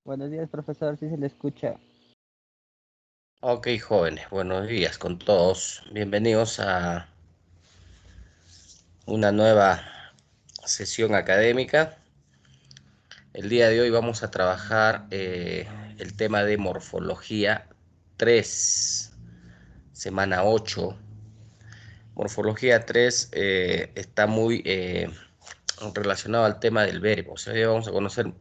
Buenos días, profesor, si se le escucha. Ok, jóvenes, buenos días con todos. Bienvenidos a una nueva sesión académica. El día de hoy vamos a trabajar el tema de morfología 3, semana 8. Morfología 3 está muy relacionado al tema del verbo. O sea, hoy vamos a conocer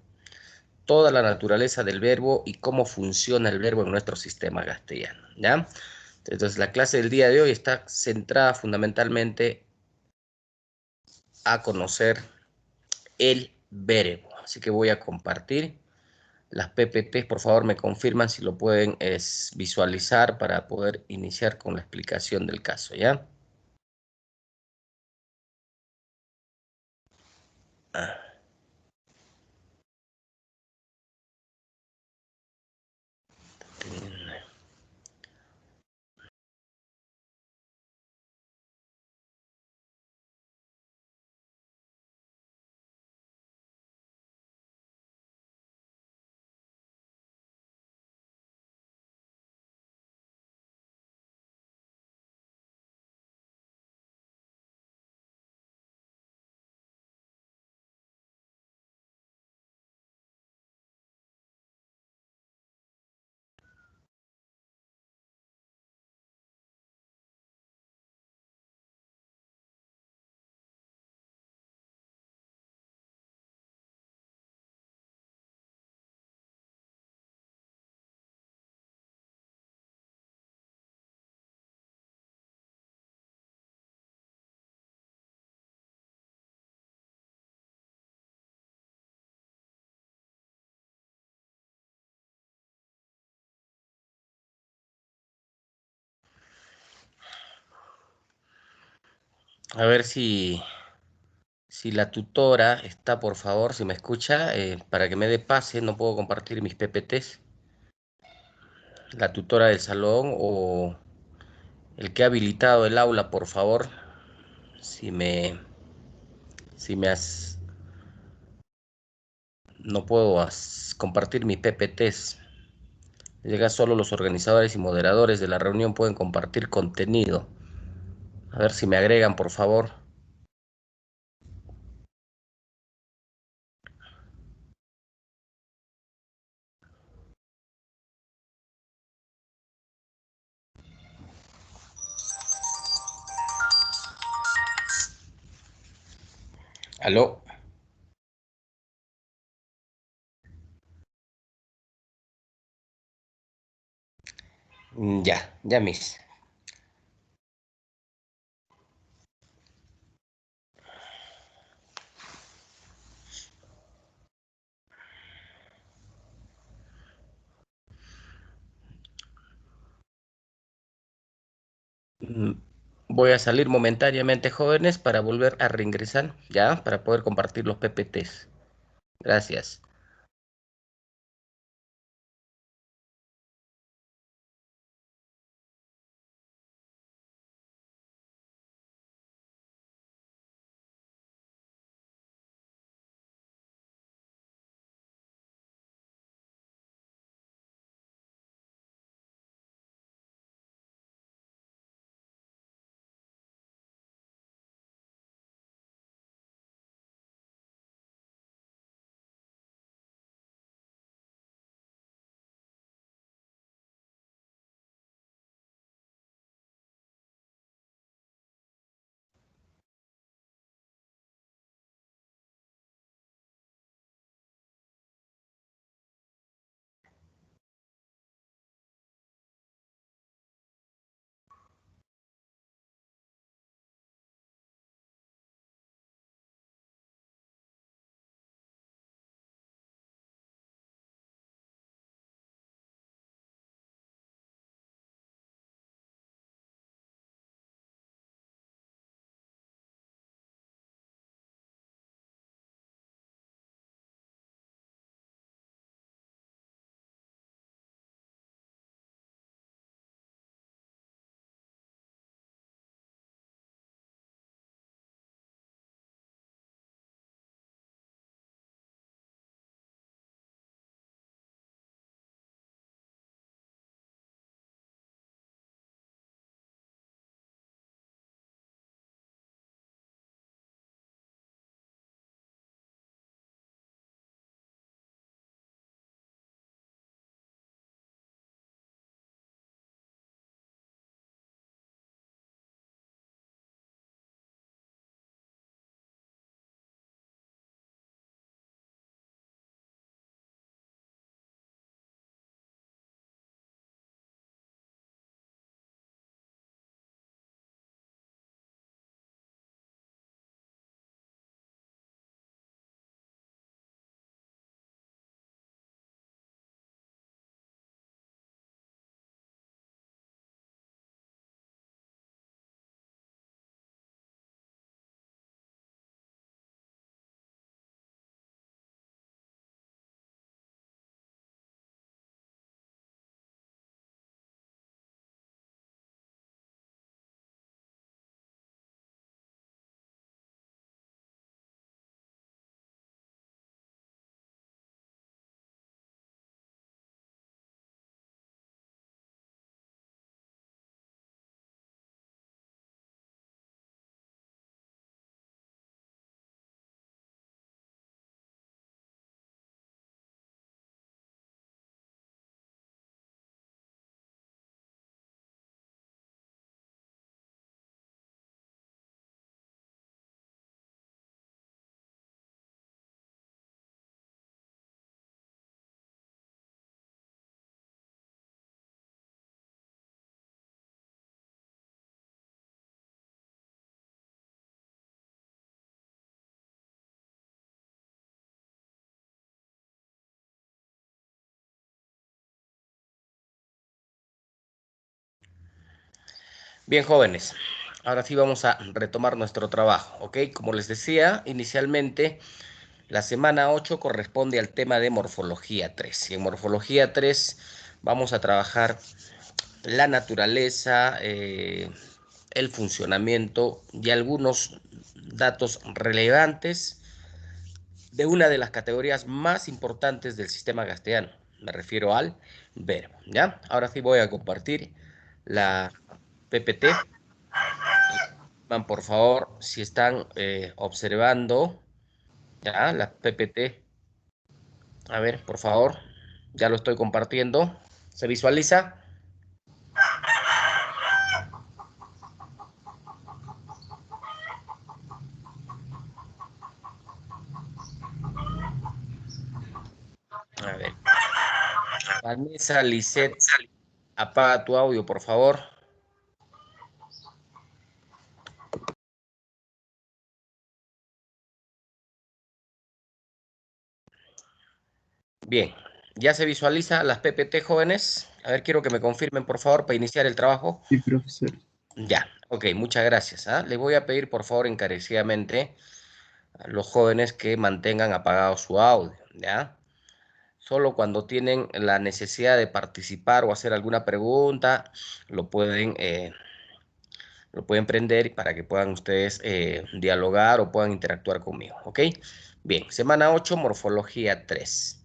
toda la naturaleza del verbo y cómo funciona el verbo en nuestro sistema castellano, ¿ya? Entonces, la clase del día de hoy está centrada fundamentalmente a conocer el verbo. Así que voy a compartir las PPTs. Por favor, me confirman si lo pueden visualizar para poder iniciar con la explicación del caso, ¿ya? A ver si la tutora está, por favor, si me escucha, para que me dé pase. No puedo compartir mis PPTs. La tutora del salón o el que ha habilitado el aula, por favor, si me, si me has, no puedo compartir mis PPTs. Llega solo los organizadores y moderadores de la reunión pueden compartir contenido. A ver si me agregan, por favor. ¿Aló? Ya, mis. Mm, Voy a salir momentáneamente, jóvenes, para volver a reingresar, ya, para poder compartir los PPTs. Gracias. Bien, jóvenes, ahora sí vamos a retomar nuestro trabajo, ¿ok? Como les decía inicialmente, la semana 8 corresponde al tema de morfología 3. Y en morfología 3 vamos a trabajar la naturaleza, el funcionamiento y algunos datos relevantes de una de las categorías más importantes del sistema castellano. Me refiero al verbo, ¿ya? Ahora sí voy a compartir la PPT. Por favor, si están observando ya la PPT, a ver, por favor, ya lo estoy compartiendo. ¿Se visualiza? A ver, Vanessa, Lisette, apaga tu audio, por favor. Bien, ¿ya se visualiza las PPT, jóvenes? A ver, quiero que me confirmen, por favor, para iniciar el trabajo. Sí, profesor. Ya, ok, muchas gracias. Le voy a pedir, por favor, encarecidamente a los jóvenes que mantengan apagado su audio, ¿ya? Solo cuando tienen la necesidad de participar o hacer alguna pregunta, lo pueden prender para que puedan ustedes dialogar o puedan interactuar conmigo, ¿ok? Bien, semana 8, morfología 3.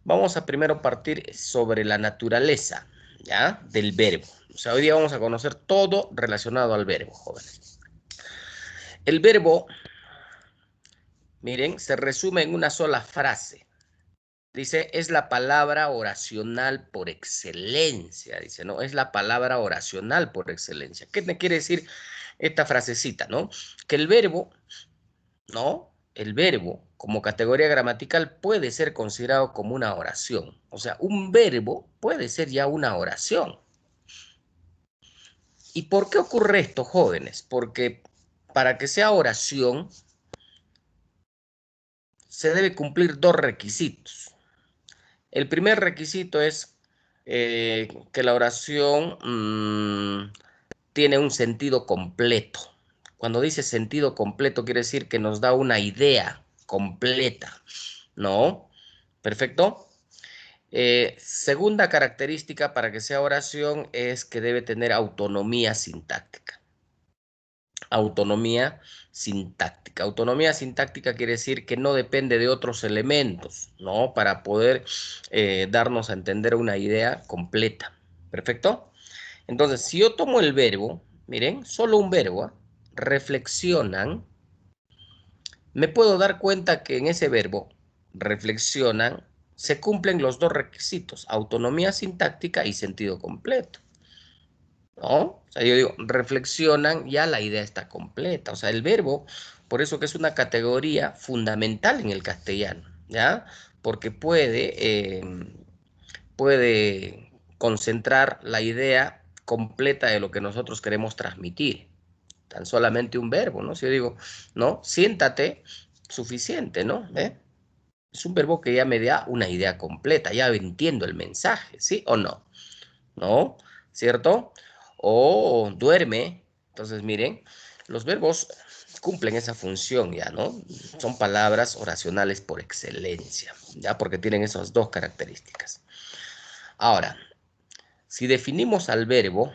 Vamos a primero partir sobre la naturaleza, ¿ya? Del verbo. O sea, hoy día vamos a conocer todo relacionado al verbo, jóvenes. El verbo, miren, se resume en una sola frase. Dice, es la palabra oracional por excelencia. Dice, ¿no? Es la palabra oracional por excelencia. ¿Qué te quiere decir esta frasecita, no? Que el verbo, ¿no? El verbo, como categoría gramatical, puede ser considerado como una oración. O sea, un verbo puede ser ya una oración. ¿Y por qué ocurre esto, jóvenes? Porque para que sea oración, se debe cumplir dos requisitos. El primer requisito es que la oración tiene un sentido completo. Cuando dice sentido completo, quiere decir que nos da una idea completa, ¿no? ¿Perfecto? Segunda característica para que sea oración es que debe tener autonomía sintáctica. Autonomía sintáctica. Autonomía sintáctica quiere decir que no depende de otros elementos, ¿no? Para poder darnos a entender una idea completa. ¿Perfecto? Entonces, si yo tomo el verbo, miren, solo un verbo, reflexionan, me puedo dar cuenta que en ese verbo, reflexionan, se cumplen los dos requisitos, autonomía sintáctica y sentido completo. ¿No? O sea, yo digo, reflexionan, ya la idea está completa. O sea, el verbo, por eso que es una categoría fundamental en el castellano, ¿ya? Porque puede concentrar la idea completa de lo que nosotros queremos transmitir. Tan solamente un verbo, ¿no? Si yo digo, no, siéntate, suficiente, ¿no? Es un verbo que ya me da una idea completa, ya entiendo el mensaje, ¿sí o no? ¿No? ¿Cierto? O duerme. Entonces, miren, los verbos cumplen esa función ya, ¿no? Son palabras oracionales por excelencia, ya, porque tienen esas dos características. Ahora, si definimos al verbo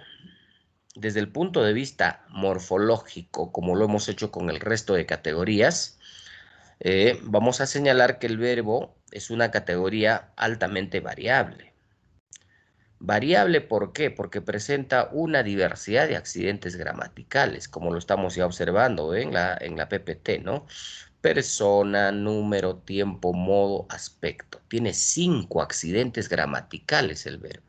desde el punto de vista morfológico, como lo hemos hecho con el resto de categorías, vamos a señalar que el verbo es una categoría altamente variable. Variable, ¿por qué? Porque presenta una diversidad de accidentes gramaticales, como lo estamos ya observando en la PPT, ¿no? Persona, número, tiempo, modo, aspecto. Tiene 5 accidentes gramaticales el verbo.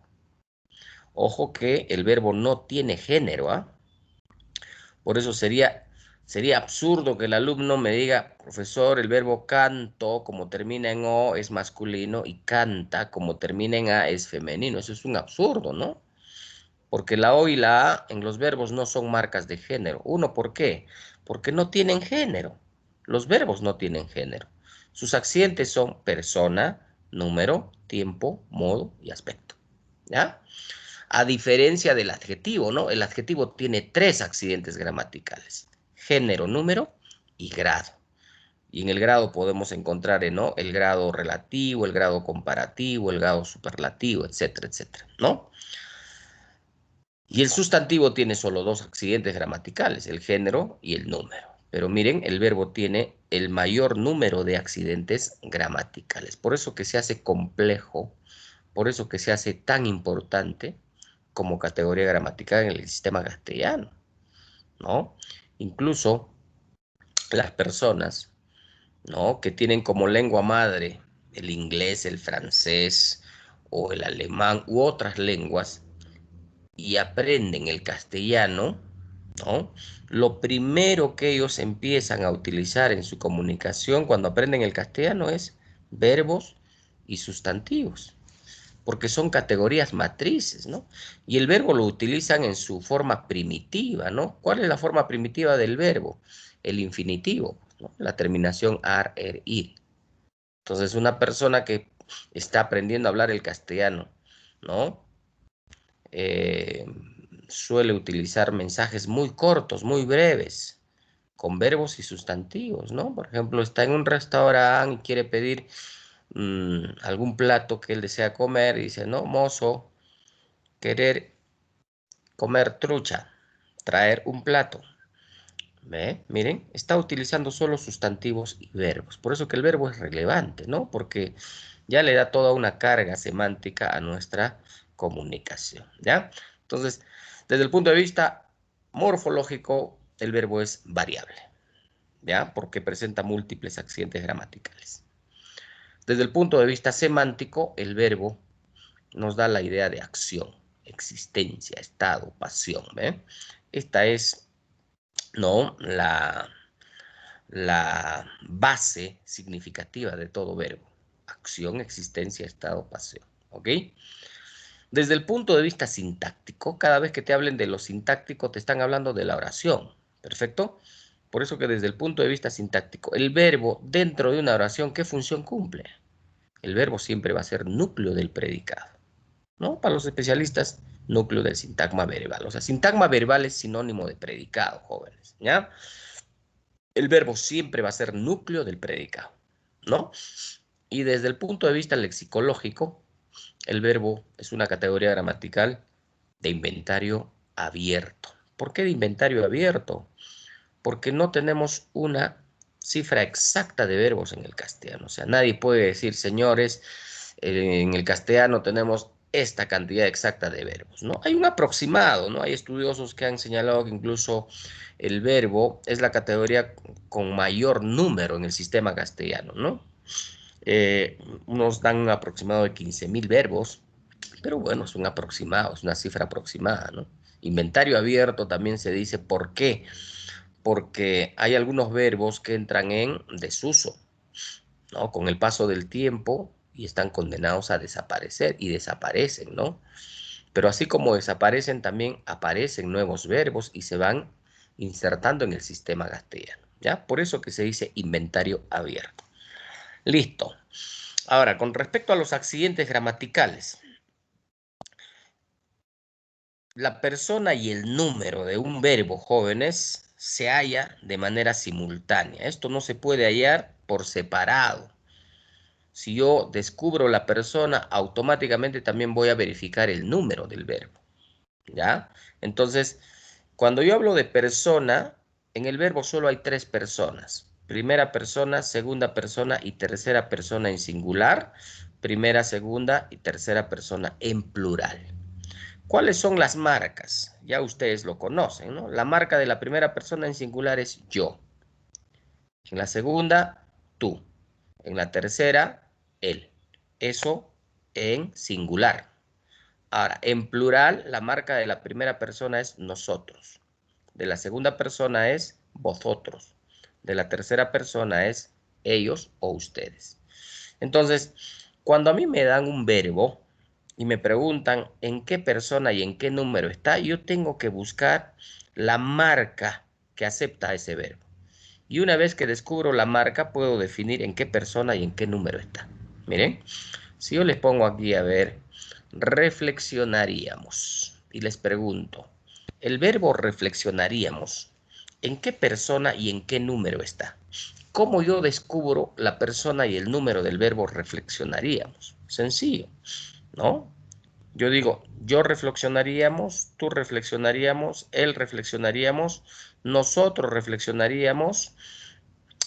Ojo que el verbo no tiene género, ¿ah? Por eso sería absurdo que el alumno me diga, profesor, el verbo canto, como termina en O, es masculino, y canta, como termina en A, es femenino. Eso es un absurdo, ¿no? Porque la O y la A en los verbos no son marcas de género. Uno, ¿por qué? Porque no tienen género. Los verbos no tienen género. Sus accidentes son persona, número, tiempo, modo y aspecto. ¿Ya? A diferencia del adjetivo, ¿no? El adjetivo tiene 3 accidentes gramaticales: género, número y grado. Y en el grado podemos encontrar, ¿no?, el grado relativo, el grado comparativo, el grado superlativo, etcétera, etcétera, ¿no? Y el sustantivo tiene solo 2 accidentes gramaticales, el género y el número. Pero miren, el verbo tiene el mayor número de accidentes gramaticales. Por eso que se hace complejo, por eso que se hace tan importante como categoría gramatical en el sistema castellano, ¿no? Incluso las personas, ¿no?, que tienen como lengua madre el inglés, el francés o el alemán u otras lenguas y aprenden el castellano, ¿no? Lo primero que ellos empiezan a utilizar en su comunicación cuando aprenden el castellano es verbos y sustantivos, porque son categorías matrices, ¿no? Y el verbo lo utilizan en su forma primitiva, ¿no? ¿Cuál es la forma primitiva del verbo? El infinitivo, ¿no? La terminación ar, er, ir. Entonces, una persona que está aprendiendo a hablar el castellano, ¿no? Eh, Suele utilizar mensajes muy cortos, muy breves, con verbos y sustantivos, ¿no? Por ejemplo, está en un restaurante y quiere pedir algún plato que él desea comer y dice, no, mozo, querer comer trucha, traer un plato. ¿Ve? Miren, está utilizando solo sustantivos y verbos. Por eso que el verbo es relevante, ¿no? Porque ya le da toda una carga semántica a nuestra comunicación, ¿ya? Entonces, desde el punto de vista morfológico, el verbo es variable, ¿ya? Porque presenta múltiples accidentes gramaticales. Desde el punto de vista semántico, el verbo nos da la idea de acción, existencia, estado, pasión, ¿ve? Esta es, ¿no?, la base significativa de todo verbo: acción, existencia, estado, pasión, ¿ok? Desde el punto de vista sintáctico, cada vez que te hablen de lo sintáctico, te están hablando de la oración, ¿perfecto? Por eso que desde el punto de vista sintáctico, el verbo dentro de una oración, ¿qué función cumple? El verbo siempre va a ser núcleo del predicado, ¿no? Para los especialistas, núcleo del sintagma verbal. O sea, sintagma verbal es sinónimo de predicado, jóvenes, ¿ya? El verbo siempre va a ser núcleo del predicado, ¿no? Y desde el punto de vista lexicológico, el verbo es una categoría gramatical de inventario abierto. ¿Por qué de inventario abierto? Porque no tenemos una cifra exacta de verbos en el castellano. O sea, nadie puede decir, señores, en el castellano tenemos esta cantidad exacta de verbos, ¿no? Hay un aproximado, ¿no? Hay estudiosos que han señalado que incluso el verbo es la categoría con mayor número en el sistema castellano, ¿no? Unos dan un aproximado de 15.000 verbos, pero bueno, es un aproximado, es una cifra aproximada, ¿no? Inventario abierto también se dice, ¿por qué? Porque hay algunos verbos que entran en desuso, ¿no?, con el paso del tiempo, y están condenados a desaparecer y desaparecen, ¿no? Pero así como desaparecen, también aparecen nuevos verbos y se van insertando en el sistema castellano, ¿ya? Por eso que se dice inventario abierto. Listo. Ahora, con respecto a los accidentes gramaticales, la persona y el número de un verbo, jóvenes, se halla de manera simultánea. Esto no se puede hallar por separado. Si yo descubro la persona, automáticamente también voy a verificar el número del verbo, ¿ya? Entonces, cuando yo hablo de persona, en el verbo solo hay 3 personas: primera persona, segunda persona y tercera persona en singular, primera, segunda y tercera persona en plural. ¿Cuáles son las marcas? Ya ustedes lo conocen, ¿no? La marca de la primera persona en singular es yo. En la segunda, tú. En la tercera, él. Eso en singular. Ahora, en plural, la marca de la primera persona es nosotros. De la segunda persona es vosotros. De la tercera persona es ellos o ustedes. Entonces, cuando a mí me dan un verbo y me preguntan en qué persona y en qué número está, yo tengo que buscar la marca que acepta ese verbo. Y una vez que descubro la marca, puedo definir en qué persona y en qué número está. Miren, si yo les pongo aquí, a ver, reflexionaríamos. Y les pregunto, el verbo reflexionaríamos, ¿en qué persona y en qué número está? ¿Cómo yo descubro la persona y el número del verbo reflexionaríamos? Sencillo, ¿no? Yo digo, yo reflexionaríamos, tú reflexionaríamos, él reflexionaríamos, nosotros reflexionaríamos,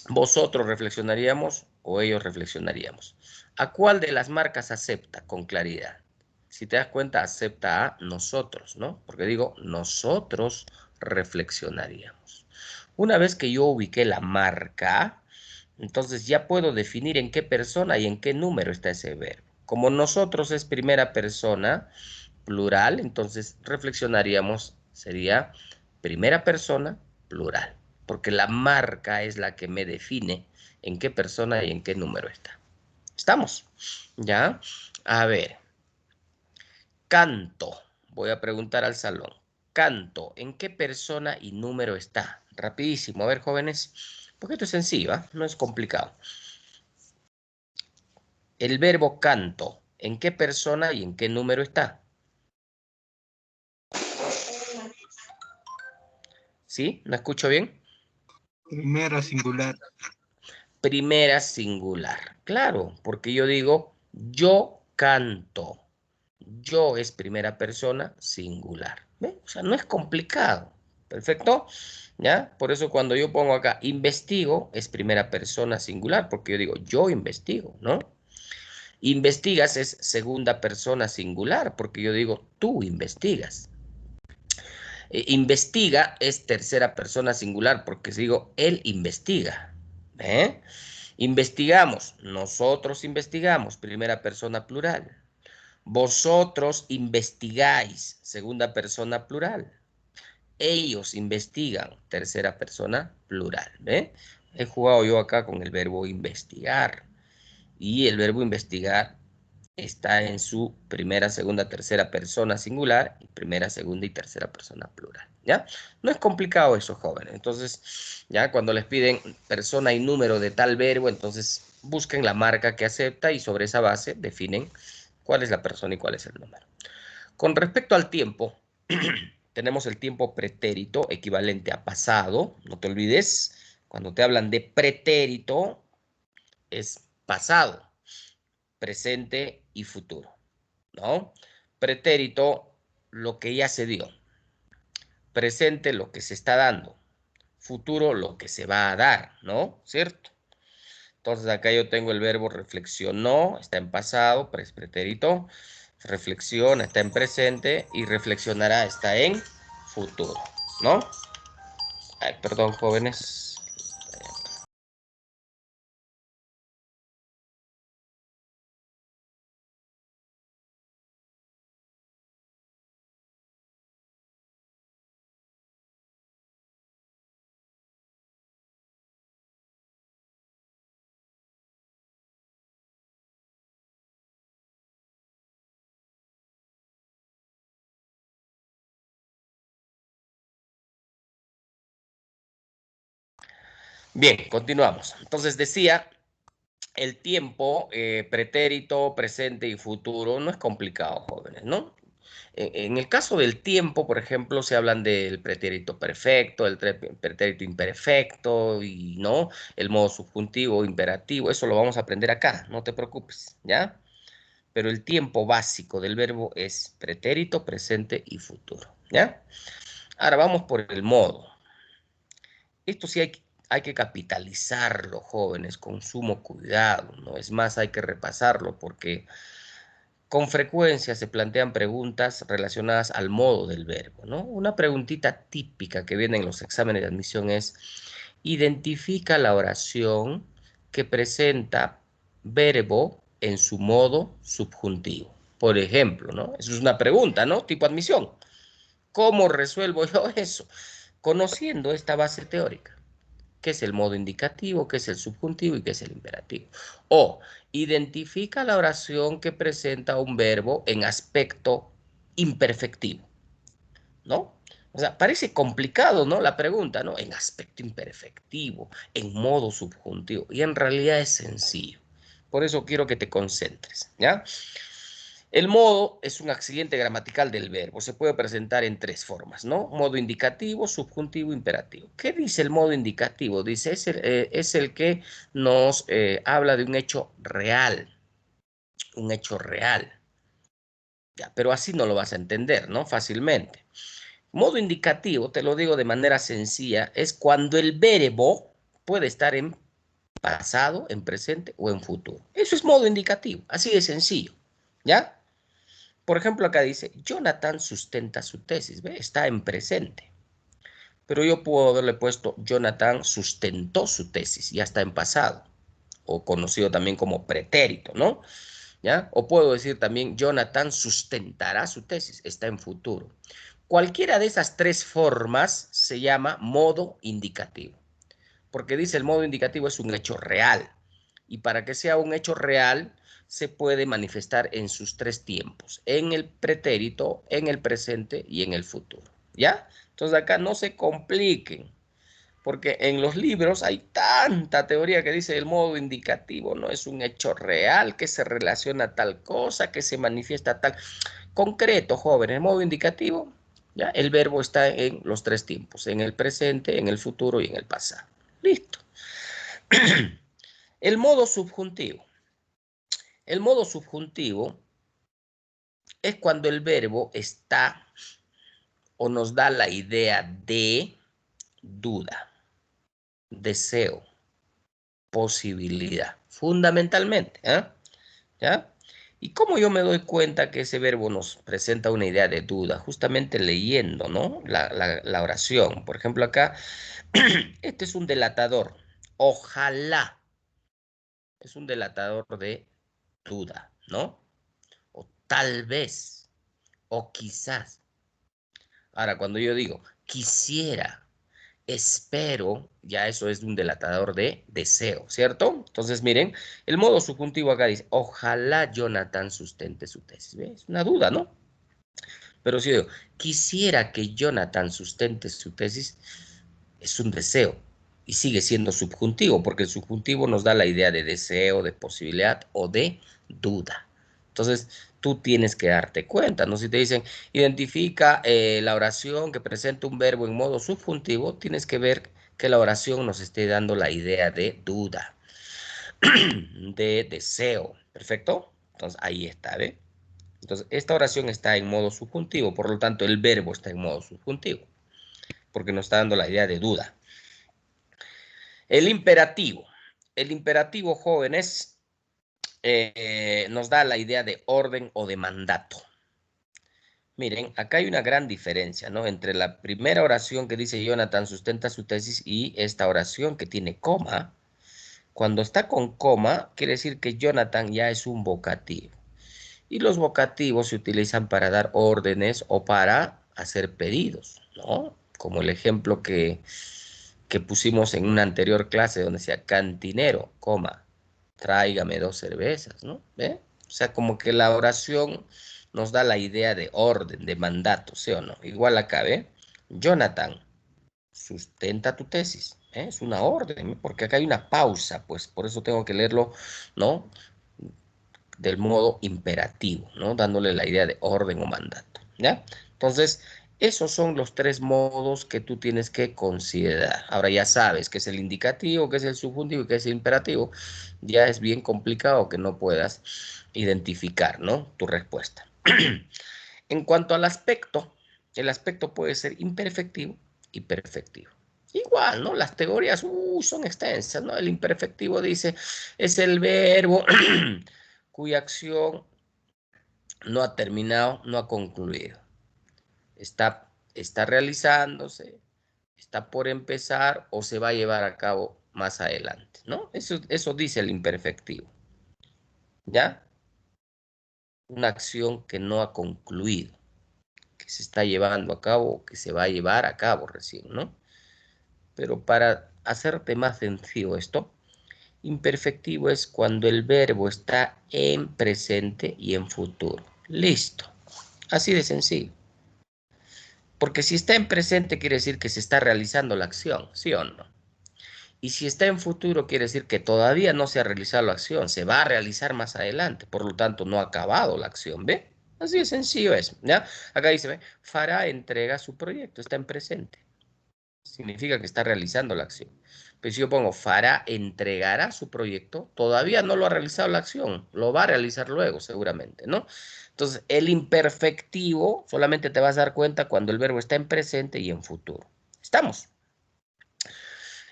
vosotros reflexionaríamos o ellos reflexionaríamos. ¿A cuál de las marcas acepta con claridad? Si te das cuenta, acepta a nosotros, ¿no? Porque digo, nosotros reflexionaríamos. Una vez que yo ubiqué la marca, entonces ya puedo definir en qué persona y en qué número está ese verbo. Como nosotros es primera persona plural, entonces reflexionaríamos, sería primera persona plural, porque la marca es la que me define en qué persona y en qué número está. ¿Estamos? ¿Ya? A ver, canto. Voy a preguntar al salón. Canto, ¿en qué persona y número está? Rapidísimo, a ver, jóvenes, porque esto es sencillo, ¿eh? No es complicado. El verbo canto, ¿en qué persona y en qué número está? ¿Sí? ¿No escucho bien? Primera singular. Primera singular. Claro, porque yo digo, yo canto. Yo es primera persona singular. ¿Ve? O sea, no es complicado. ¿Perfecto? ¿Ya? Por eso cuando yo pongo acá investigo, es primera persona singular, porque yo digo, yo investigo, ¿no? Investigas es segunda persona singular, porque yo digo, tú investigas. Investiga es tercera persona singular, porque digo, él investiga. ¿Eh? Investigamos, nosotros investigamos, primera persona plural. Vosotros investigáis, segunda persona plural. Ellos investigan, tercera persona plural. ¿Ve? He jugado yo acá con el verbo investigar. Y el verbo investigar está en su primera, segunda, tercera persona singular y primera, segunda y tercera persona plural, ¿ya? No es complicado eso, jóvenes. Entonces, ya cuando les piden persona y número de tal verbo, entonces busquen la marca que acepta y sobre esa base definen cuál es la persona y cuál es el número. Con respecto al tiempo, tenemos el tiempo pretérito equivalente a pasado. No te olvides, cuando te hablan de pretérito, es pasado, presente y futuro, ¿no? Pretérito, lo que ya se dio. Presente, lo que se está dando. Futuro, lo que se va a dar, ¿no? ¿Cierto? Entonces acá yo tengo el verbo reflexionó, está en pasado, pretérito. Reflexiona, está en presente. Y reflexionará, está en futuro, ¿no? Ay, perdón, jóvenes. Bien, continuamos. Entonces decía, el tiempo, pretérito, presente y futuro, no es complicado, jóvenes, ¿no? En el caso del tiempo, por ejemplo, se hablan del pretérito perfecto, el pretérito imperfecto y no, el modo subjuntivo, imperativo, eso lo vamos a aprender acá, no te preocupes, ¿ya? Pero el tiempo básico del verbo es pretérito, presente y futuro, ¿ya? Ahora vamos por el modo. Esto sí hay que capitalizarlo, jóvenes, con sumo cuidado, ¿no? Es más, hay que repasarlo porque con frecuencia se plantean preguntas relacionadas al modo del verbo, ¿no? Una preguntita típica que viene en los exámenes de admisión es, identifica la oración que presenta verbo en su modo subjuntivo. Por ejemplo, ¿no? Eso es una pregunta, ¿no? Tipo admisión. ¿Cómo resuelvo yo eso? Conociendo esta base teórica. ¿Qué es el modo indicativo? ¿Qué es el subjuntivo? ¿Y qué es el imperativo? O identifica la oración que presenta un verbo en aspecto imperfectivo, ¿no? O sea, parece complicado, ¿no? La pregunta, ¿no? En aspecto imperfectivo, en modo subjuntivo. Y en realidad es sencillo. Por eso quiero que te concentres, ¿ya? El modo es un accidente gramatical del verbo. Se puede presentar en tres formas, ¿no? Modo indicativo, subjuntivo, imperativo. ¿Qué dice el modo indicativo? Dice, es el que nos habla de un hecho real. Un hecho real. Ya, pero así no lo vas a entender, ¿no? Fácilmente. Modo indicativo, te lo digo de manera sencilla, es cuando el verbo puede estar en pasado, en presente o en futuro. Eso es modo indicativo, así de sencillo, ¿ya? Por ejemplo, acá dice, Jonathan sustenta su tesis, ¿ve? Está en presente. Pero yo puedo haberle puesto, Jonathan sustentó su tesis, ya está en pasado, o conocido también como pretérito, ¿no? ¿Ya? O puedo decir también, Jonathan sustentará su tesis, está en futuro. Cualquiera de esas tres formas se llama modo indicativo, porque dice el modo indicativo es un hecho real, y para que sea un hecho real se puede manifestar en sus tres tiempos, en el pretérito, en el presente y en el futuro, ¿ya? Entonces acá no se compliquen, porque en los libros hay tanta teoría que dice el modo indicativo no es un hecho real, que se relaciona a tal cosa, que se manifiesta tal. Concreto, joven, el modo indicativo, ¿ya? El verbo está en los tres tiempos, en el presente, en el futuro y en el pasado. Listo. El modo subjuntivo. El modo subjuntivo es cuando el verbo está o nos da la idea de duda, deseo, posibilidad, fundamentalmente, ¿eh? ¿Ya? ¿Y cómo yo me doy cuenta que ese verbo nos presenta una idea de duda? Justamente leyendo, ¿no? La oración. Por ejemplo, acá, este es un delatador. Ojalá. Es un delatador de duda, ¿no? O tal vez, o quizás. Ahora, cuando yo digo quisiera, espero, ya eso es un delatador de deseo, ¿cierto? Entonces, miren, el modo subjuntivo acá dice, ojalá Jonathan sustente su tesis. ¿Ves? Una duda, ¿no? Pero si yo digo, quisiera que Jonathan sustente su tesis, es un deseo y sigue siendo subjuntivo, porque el subjuntivo nos da la idea de deseo, de posibilidad o de duda. Entonces, tú tienes que darte cuenta, ¿no? Si te dicen, identifica la oración que presenta un verbo en modo subjuntivo, tienes que ver que la oración nos esté dando la idea de duda, de deseo, ¿perfecto? Entonces, ahí está, ¿ve? Entonces, esta oración está en modo subjuntivo, por lo tanto, el verbo está en modo subjuntivo, porque nos está dando la idea de duda. El imperativo. El imperativo, jóvenes, nos da la idea de orden o de mandato. Miren, acá hay una gran diferencia, ¿no? Entre la primera oración que dice Jonathan sustenta su tesis y esta oración que tiene coma. Cuando está con coma, quiere decir que Jonathan ya es un vocativo. Y los vocativos se utilizan para dar órdenes o para hacer pedidos, ¿no? Como el ejemplo que pusimos en una anterior clase donde decía cantinero, coma, tráigame 2 cervezas, ¿no? ¿Ve? O sea, como que la oración nos da la idea de orden, de mandato, ¿sí o no? Igual acá, ¿ve? Jonathan, sustenta tu tesis, ¿eh? Es una orden, ¿eh? Porque acá hay una pausa, pues por eso tengo que leerlo, ¿no? Del modo imperativo, ¿no? Dándole la idea de orden o mandato, ¿ya? Entonces, esos son los tres modos que tú tienes que considerar. Ahora ya sabes qué es el indicativo, qué es el subjuntivo y qué es el imperativo. Ya es bien complicado que no puedas identificar, ¿no? Tu respuesta. En cuanto al aspecto, el aspecto puede ser imperfectivo y perfectivo. Igual, ¿no? Las teorías son extensas, ¿no? El imperfectivo dice, es el verbo cuya acción no ha terminado, no ha concluido. Está realizándose, está por empezar o se va a llevar a cabo más adelante, ¿no? Eso dice el imperfectivo, ¿ya? Una acción que no ha concluido, que se está llevando a cabo o que se va a llevar a cabo recién, ¿no? Pero para hacerte más sencillo esto, imperfectivo es cuando el verbo está en presente y en futuro. Listo. Así de sencillo. Porque si está en presente quiere decir que se está realizando la acción, ¿sí o no? Y si está en futuro, quiere decir que todavía no se ha realizado la acción, se va a realizar más adelante, por lo tanto no ha acabado la acción, ¿ve? Así de sencillo es, ¿ya? Acá dice, ¿ve? Fará entrega su proyecto, está en presente. Significa que está realizando la acción. Pero si yo pongo fará entregará su proyecto, todavía no lo ha realizado la acción, lo va a realizar luego seguramente, ¿no? Entonces, el imperfectivo solamente te vas a dar cuenta cuando el verbo está en presente y en futuro. ¿Estamos?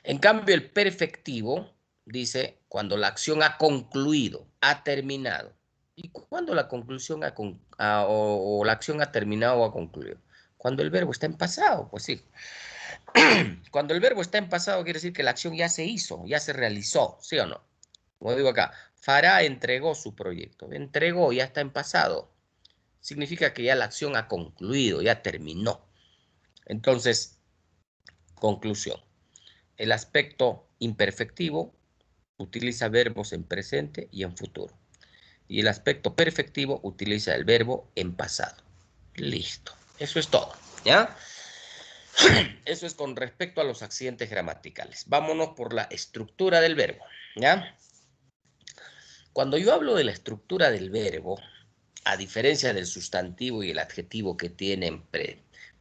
En cambio, el perfectivo dice cuando la acción ha concluido, ha terminado. ¿Y cuando la conclusión o la acción ha terminado o ha concluido? Cuando el verbo está en pasado, pues sí. Cuando el verbo está en pasado quiere decir que la acción ya se hizo, ya se realizó, ¿sí o no? Como digo acá, Farah entregó su proyecto. Entregó, ya está en pasado. Significa que ya la acción ha concluido, ya terminó. Entonces, conclusión. El aspecto imperfectivo utiliza verbos en presente y en futuro. Y el aspecto perfectivo utiliza el verbo en pasado. Listo. Eso es todo. ¿Ya? Eso es con respecto a los accidentes gramaticales. Vámonos por la estructura del verbo. ¿Ya? Cuando yo hablo de la estructura del verbo, a diferencia del sustantivo y el adjetivo que tienen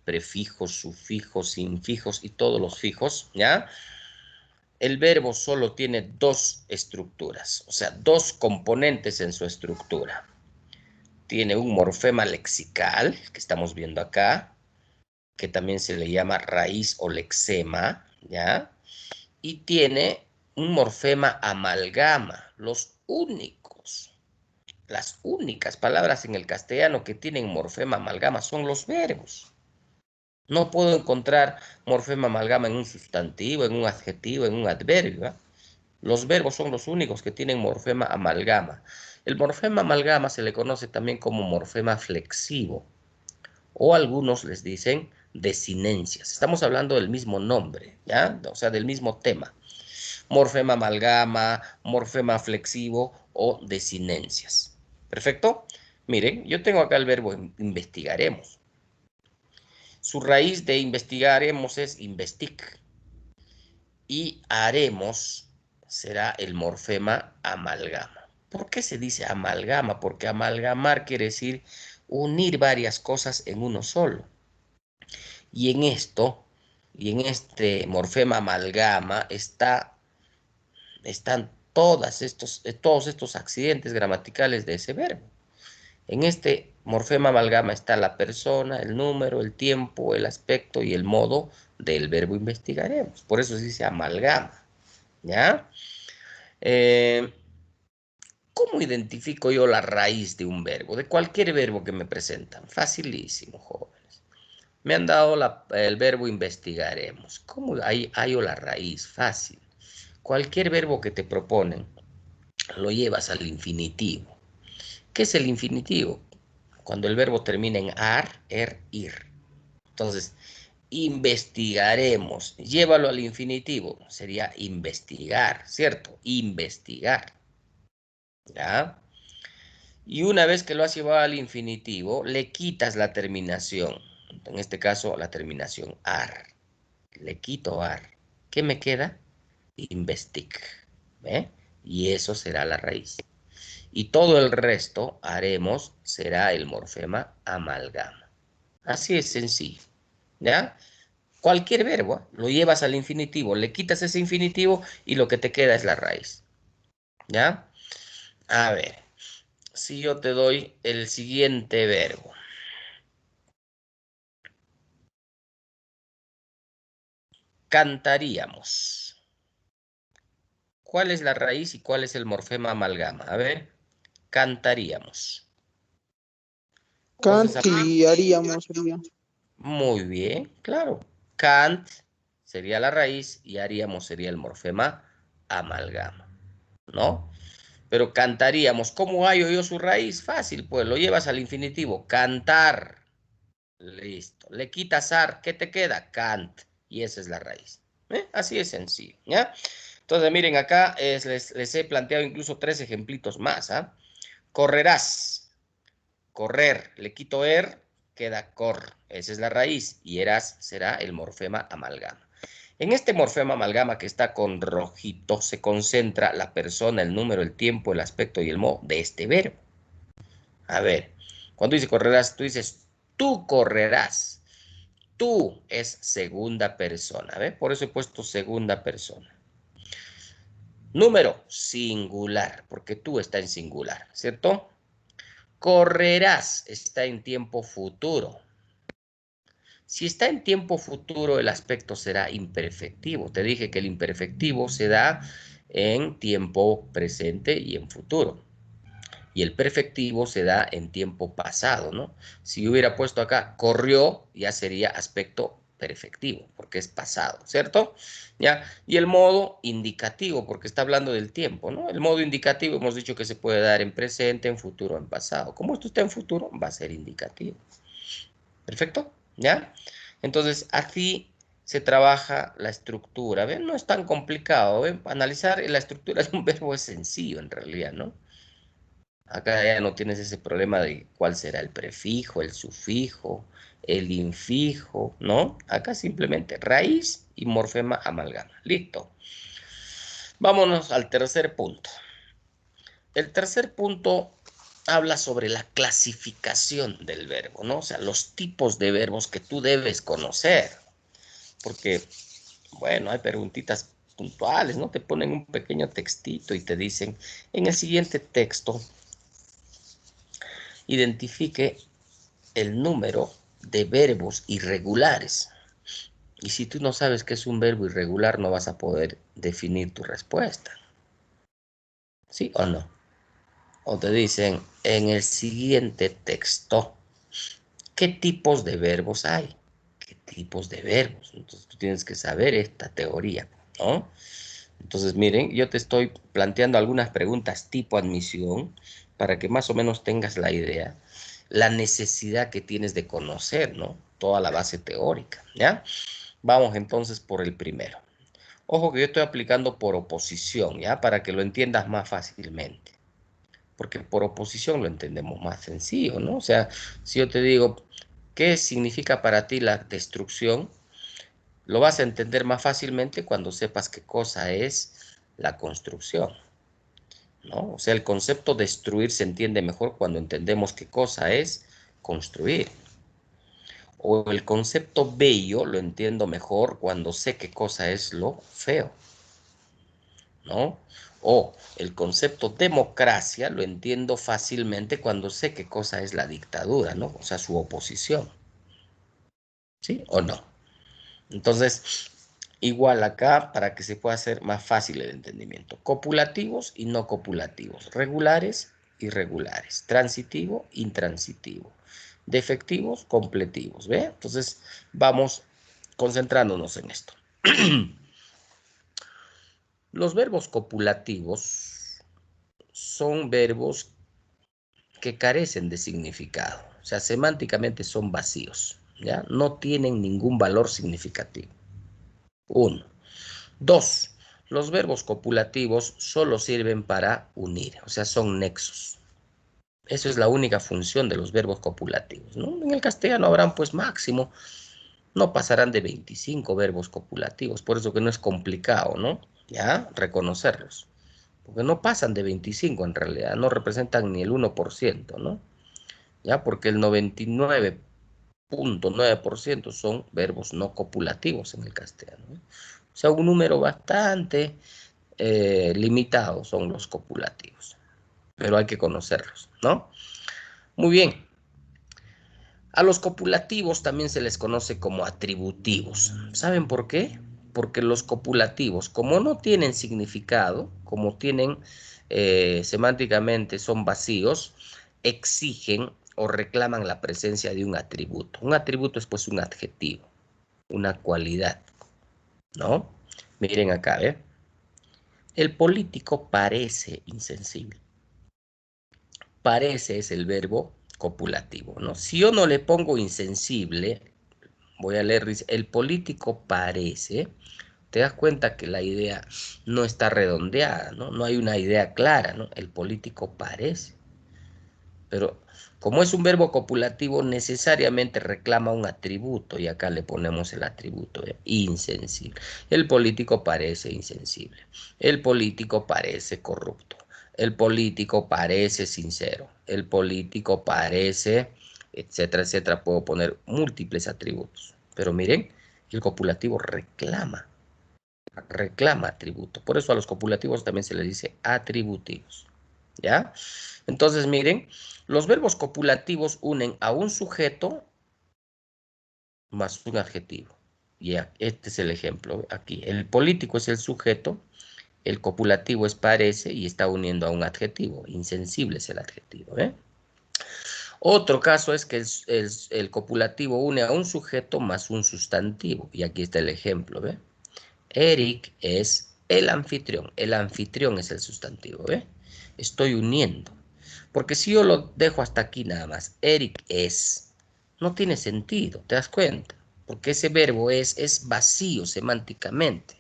prefijos, sufijos, infijos y todos los fijos, ¿ya? El verbo solo tiene dos estructuras, o sea, dos componentes en su estructura. Tiene un morfema lexical, que estamos viendo acá, que también se le llama raíz o lexema, ¿ya? Y tiene un morfema amalgama, las únicas palabras en el castellano que tienen morfema amalgama son los verbos. No puedo encontrar morfema amalgama en un sustantivo, en un adjetivo, en un adverbio, ¿eh? Los verbos son los únicos que tienen morfema amalgama. El morfema amalgama se le conoce también como morfema flexivo, o algunos les dicen desinencias. Estamos hablando del mismo nombre, ¿ya? O sea, del mismo tema. Morfema amalgama, morfema flexivo o desinencias. ¿Perfecto? Miren, yo tengo acá el verbo investigaremos. Su raíz de investigaremos es investic. Y haremos será el morfema amalgama. ¿Por qué se dice amalgama? Porque amalgamar quiere decir unir varias cosas en uno solo. Y en este morfema amalgama están todos estos accidentes gramaticales de ese verbo. En este morfema amalgama está la persona, el número, el tiempo, el aspecto y el modo del verbo investigaremos. Por eso se dice amalgama, ¿ya? ¿Cómo identifico yo la raíz de un verbo? De cualquier verbo que me presentan. Facilísimo, jóvenes. Me han dado el verbo investigaremos. ¿Cómo hallo la raíz? Fácil. Cualquier verbo que te proponen, lo llevas al infinitivo. ¿Qué es el infinitivo? Cuando el verbo termina en ar, ir. Entonces, investigaremos. Llévalo al infinitivo. Sería investigar, ¿cierto? Investigar. ¿Ya? Y una vez que lo has llevado al infinitivo, le quitas la terminación. En este caso, la terminación ar. Le quito ar. ¿Qué me queda? Investic. ¿Ve? Y eso será la raíz. Y todo el resto, haremos, será el morfema amalgama. Así es sencillo. ¿Ya? Cualquier verbo, lo llevas al infinitivo, le quitas ese infinitivo y lo que te queda es la raíz. ¿Ya? A ver, si yo te doy el siguiente verbo. Cantaríamos. ¿Cuál es la raíz y cuál es el morfema amalgama? A ver, cantaríamos. Entonces, Kant y haríamos sería. muy bien, claro. Cant sería la raíz y haríamos sería el morfema amalgama, ¿no? Pero cantaríamos. ¿Cómo hallo yo su raíz? Fácil, pues lo llevas al infinitivo. Cantar. Listo. Le quitas ar. ¿Qué te queda? Cant. Y esa es la raíz. Así es sencillo, ¿ya? Entonces, miren, acá les he planteado incluso 3 ejemplitos más, ¿ah? Correrás. Correr. Le quito queda cor. Esa es la raíz. Y eras será el morfema amalgama. En este morfema amalgama que está con rojito se concentra la persona, el número, el tiempo, el aspecto y el modo de este verbo. A ver, cuando dice correrás, tú dices tú correrás. Tú es segunda persona, ¿ves? Por eso he puesto segunda persona. Número singular, porque tú está en singular, ¿cierto? Correrás está en tiempo futuro. Si está en tiempo futuro, el aspecto será imperfectivo. Te dije que el imperfectivo se da en tiempo presente y en futuro. Y el perfectivo se da en tiempo pasado, ¿no? Si hubiera puesto acá corrió, ya sería aspecto perfectivo, porque es pasado, ¿cierto? ¿Ya? Y el modo indicativo, porque está hablando del tiempo, ¿no? El modo indicativo hemos dicho que se puede dar en presente, en futuro, en pasado. Como esto está en futuro, va a ser indicativo. ¿Perfecto? ¿Ya? Entonces, así se trabaja la estructura. ¿Ven? No es tan complicado. ¿Ven? Analizar la estructura de un verbo es sencillo, en realidad, ¿no? Acá ya no tienes ese problema de cuál será el prefijo, el sufijo, el infijo, ¿no? Acá simplemente raíz y morfema amalgama. Listo. Vámonos al tercer punto. El tercer punto habla sobre la clasificación del verbo, ¿no? O sea, los tipos de verbos que tú debes conocer. Porque, bueno, hay preguntitas puntuales, ¿no? Te ponen un pequeño textito y te dicen, en el siguiente texto, identifique el número de verbos irregulares. Y si tú no sabes qué es un verbo irregular, no vas a poder definir tu respuesta. ¿Sí o no? O te dicen, en el siguiente texto, ¿qué tipos de verbos hay? ¿Qué tipos de verbos? Entonces tú tienes que saber esta teoría, ¿no? Entonces, miren, yo te estoy planteando algunas preguntas tipo admisión para que más o menos tengas la idea, la necesidad que tienes de conocer, ¿no? Toda la base teórica, ¿ya? Vamos entonces por el primero. Ojo que yo estoy aplicando por oposición, ¿ya? Para que lo entiendas más fácilmente. Porque por oposición lo entendemos más sencillo, ¿no? O sea, si yo te digo, ¿qué significa para ti la destrucción? Lo vas a entender más fácilmente cuando sepas qué cosa es la construcción, ¿no? O sea, el concepto destruir se entiende mejor cuando entendemos qué cosa es construir. O el concepto bello lo entiendo mejor cuando sé qué cosa es lo feo, ¿no? O el concepto democracia lo entiendo fácilmente cuando sé qué cosa es la dictadura, ¿no? O sea, su oposición. ¿Sí o no? Entonces, igual acá para que se pueda hacer más fácil el entendimiento. Copulativos y no copulativos. Regulares, irregulares. Transitivo, intransitivo. Defectivos, completivos. ¿Ve? Entonces, vamos concentrándonos en esto. Los verbos copulativos son verbos que carecen de significado. O sea, semánticamente son vacíos. ¿Ya? No tienen ningún valor significativo. 1. 2. Los verbos copulativos solo sirven para unir, o sea, son nexos. Eso es la única función de los verbos copulativos, ¿no? En el castellano habrán, pues, máximo, no pasarán de 25 verbos copulativos, por eso que no es complicado, ¿no? Ya, reconocerlos. Porque no pasan de 25 en realidad, no representan ni el 1%, ¿no? Ya, porque el 99.9% son verbos no copulativos en el castellano, ¿no? O sea, un número bastante limitados son los copulativos, pero hay que conocerlos, ¿no? Muy bien. A los copulativos también se les conoce como atributivos. ¿Saben por qué? Porque los copulativos, como no tienen significado, como tienen semánticamente son vacíos, exigen o reclaman la presencia de un atributo. Un atributo es pues un adjetivo, una cualidad, ¿no? Miren acá, ¿eh? El político parece insensible. Parece es el verbo copulativo, ¿no? Si yo no le pongo insensible, voy a leer, dice, el político parece, te das cuenta que la idea no está redondeada, ¿no? No hay una idea clara, ¿no? El político parece. Pero como es un verbo copulativo, necesariamente reclama un atributo, y acá le ponemos el atributo, insensible. El político parece insensible. El político parece corrupto. El político parece sincero. El político parece, etcétera, etcétera. Puedo poner múltiples atributos. Pero miren, el copulativo reclama atributo. Por eso a los copulativos también se les dice atributivos. ¿Ya? Entonces, miren, los verbos copulativos unen a un sujeto más un adjetivo. Ya, este es el ejemplo aquí. El político es el sujeto, el copulativo es parece y está uniendo a un adjetivo. Insensible es el adjetivo. Otro caso es que el copulativo une a un sujeto más un sustantivo. Y aquí está el ejemplo. ¿Ve? Eric es el anfitrión. El anfitrión es el sustantivo. ¿Ve? Estoy uniendo. Porque si yo lo dejo hasta aquí nada más, Eric es, no tiene sentido, ¿te das cuenta? Porque ese verbo es vacío semánticamente.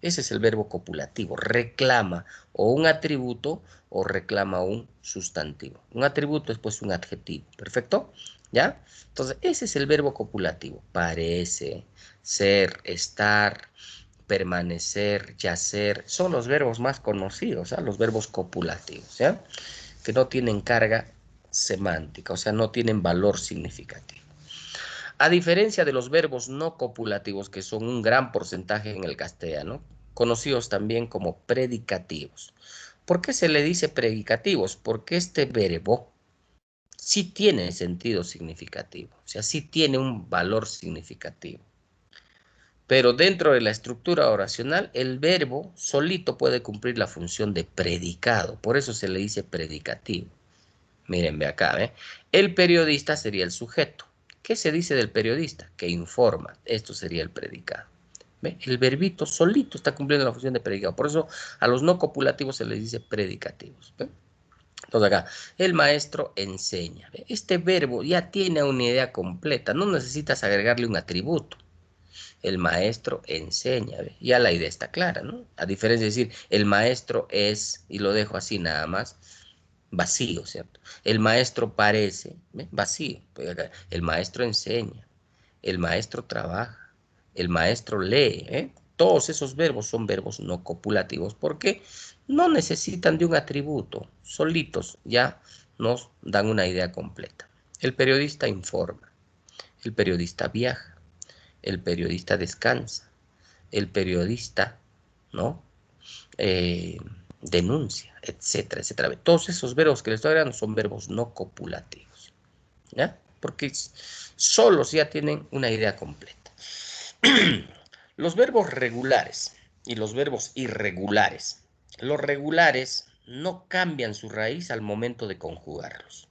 Ese es el verbo copulativo, reclama o un atributo o reclama un sustantivo. Un atributo es pues un adjetivo, ¿perfecto? ¿Ya? Entonces, ese es el verbo copulativo. Parece, ser, estar, permanecer, yacer, son los verbos más conocidos, ¿ah? Los verbos copulativos, ¿ya? Que no tienen carga semántica, o sea, no tienen valor significativo. A diferencia de los verbos no copulativos, que son un gran porcentaje en el castellano, conocidos también como predicativos. ¿Por qué se le dice predicativos? Porque este verbo sí tiene sentido significativo, o sea, sí tiene un valor significativo. Pero dentro de la estructura oracional, el verbo solito puede cumplir la función de predicado, por eso se le dice predicativo. Mírenme acá, ¿eh? El periodista sería el sujeto. ¿Qué se dice del periodista? Que informa. Esto sería el predicado. ¿Ve? El verbito solito está cumpliendo la función de predicado. Por eso a los no copulativos se les dice predicativos. ¿Ve? Entonces acá, el maestro enseña. ¿Ve? Este verbo ya tiene una idea completa. No necesitas agregarle un atributo. El maestro enseña. ¿Ve? Ya la idea está clara, ¿no? A diferencia de decir, el maestro es, y lo dejo así nada más, vacío, ¿cierto? El maestro parece, ¿ve? Vacío. El maestro enseña, el maestro trabaja, el maestro lee, ¿eh? Todos esos verbos son verbos no copulativos porque no necesitan de un atributo, solitos ya nos dan una idea completa. El periodista informa, el periodista viaja, el periodista descansa, el periodista, ¿no? Denuncia, etcétera, etcétera. Todos esos verbos que les estoy hablando son verbos no copulativos, ¿ya? Porque solos ya tienen una idea completa. Los verbos regulares y los verbos irregulares. Los regulares no cambian su raíz al momento de conjugarlos.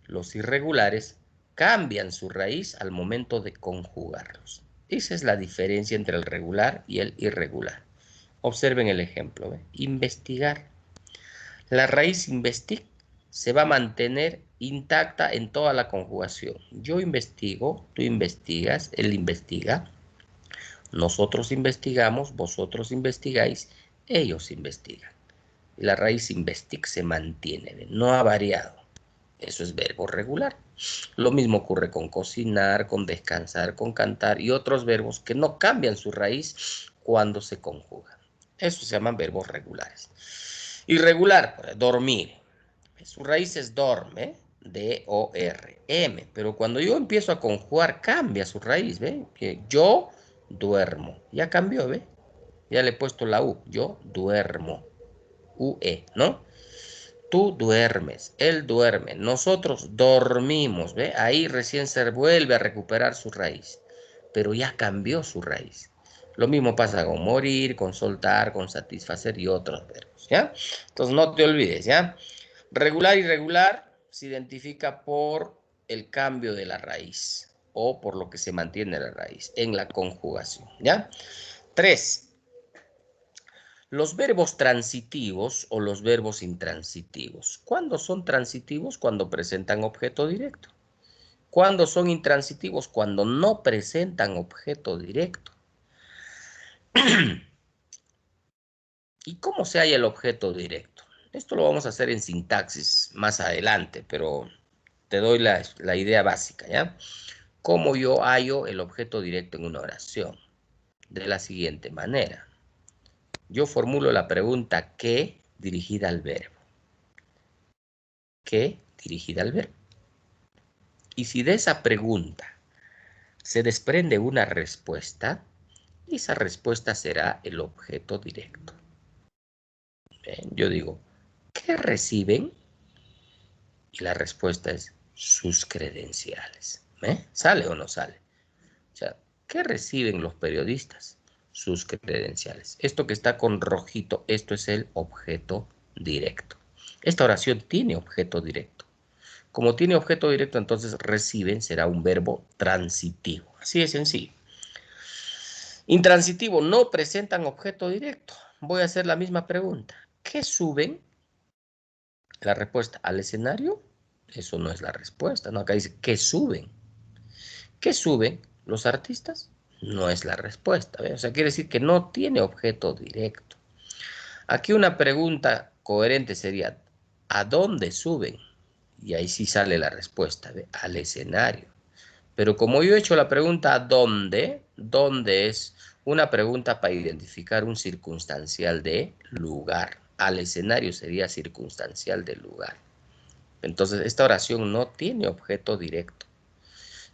Los irregulares cambian su raíz al momento de conjugarlos. Esa es la diferencia entre el regular y el irregular. Observen el ejemplo. ¿Ve? Investigar. La raíz investig se va a mantener intacta en toda la conjugación. Yo investigo, tú investigas, él investiga, nosotros investigamos, vosotros investigáis, ellos investigan. La raíz investig se mantiene, no ha variado. Eso es verbo regular. Lo mismo ocurre con cocinar, con descansar, con cantar y otros verbos que no cambian su raíz cuando se conjugan. Eso se llaman verbos regulares. Irregular, dormir. Su raíz es dorme, D-O-R-M. Pero cuando yo empiezo a conjugar, cambia su raíz, ¿ve? Que yo duermo. Ya cambió, ¿ve? Ya le he puesto la U. Yo duermo. U-E, ¿no? Tú duermes, él duerme, nosotros dormimos, ¿ve? Ahí recién se vuelve a recuperar su raíz, pero ya cambió su raíz. Lo mismo pasa con morir, con soltar, con satisfacer y otros verbos, ¿ya? Entonces no te olvides, ¿ya? Regular y irregular se identifica por el cambio de la raíz o por lo que se mantiene la raíz en la conjugación, ¿ya? 3. Los verbos transitivos o los verbos intransitivos. ¿Cuándo son transitivos? Cuando presentan objeto directo. ¿Cuándo son intransitivos? Cuando no presentan objeto directo. ¿Y cómo se halla el objeto directo? Esto lo vamos a hacer en sintaxis más adelante, pero te doy la idea básica, ¿ya? ¿Cómo yo hallo el objeto directo en una oración? De la siguiente manera. Yo formulo la pregunta ¿qué? Dirigida al verbo. ¿Qué? Dirigida al verbo. Y si de esa pregunta se desprende una respuesta, esa respuesta será el objeto directo. Bien, yo digo, ¿qué reciben? Y la respuesta es sus credenciales. ¿Sale o no sale? O sea, ¿qué reciben los periodistas? Sus credenciales. Esto que está con rojito, esto es el objeto directo. Esta oración tiene objeto directo. Como tiene objeto directo, entonces reciben será un verbo transitivo. Así de sencillo. Intransitivo, no presentan objeto directo. Voy a hacer la misma pregunta. ¿Qué suben? La respuesta, ¿al escenario? Eso no es la respuesta, ¿no? Acá dice, ¿qué suben? ¿Qué suben los artistas? No es la respuesta, ¿ve? O sea, quiere decir que no tiene objeto directo. Aquí una pregunta coherente sería, ¿a dónde suben? Y ahí sí sale la respuesta, ¿ve? Al escenario. Pero como yo he hecho la pregunta ¿dónde? ¿Dónde es una pregunta para identificar un circunstancial de lugar? Al escenario sería circunstancial de lugar. Entonces, esta oración no tiene objeto directo.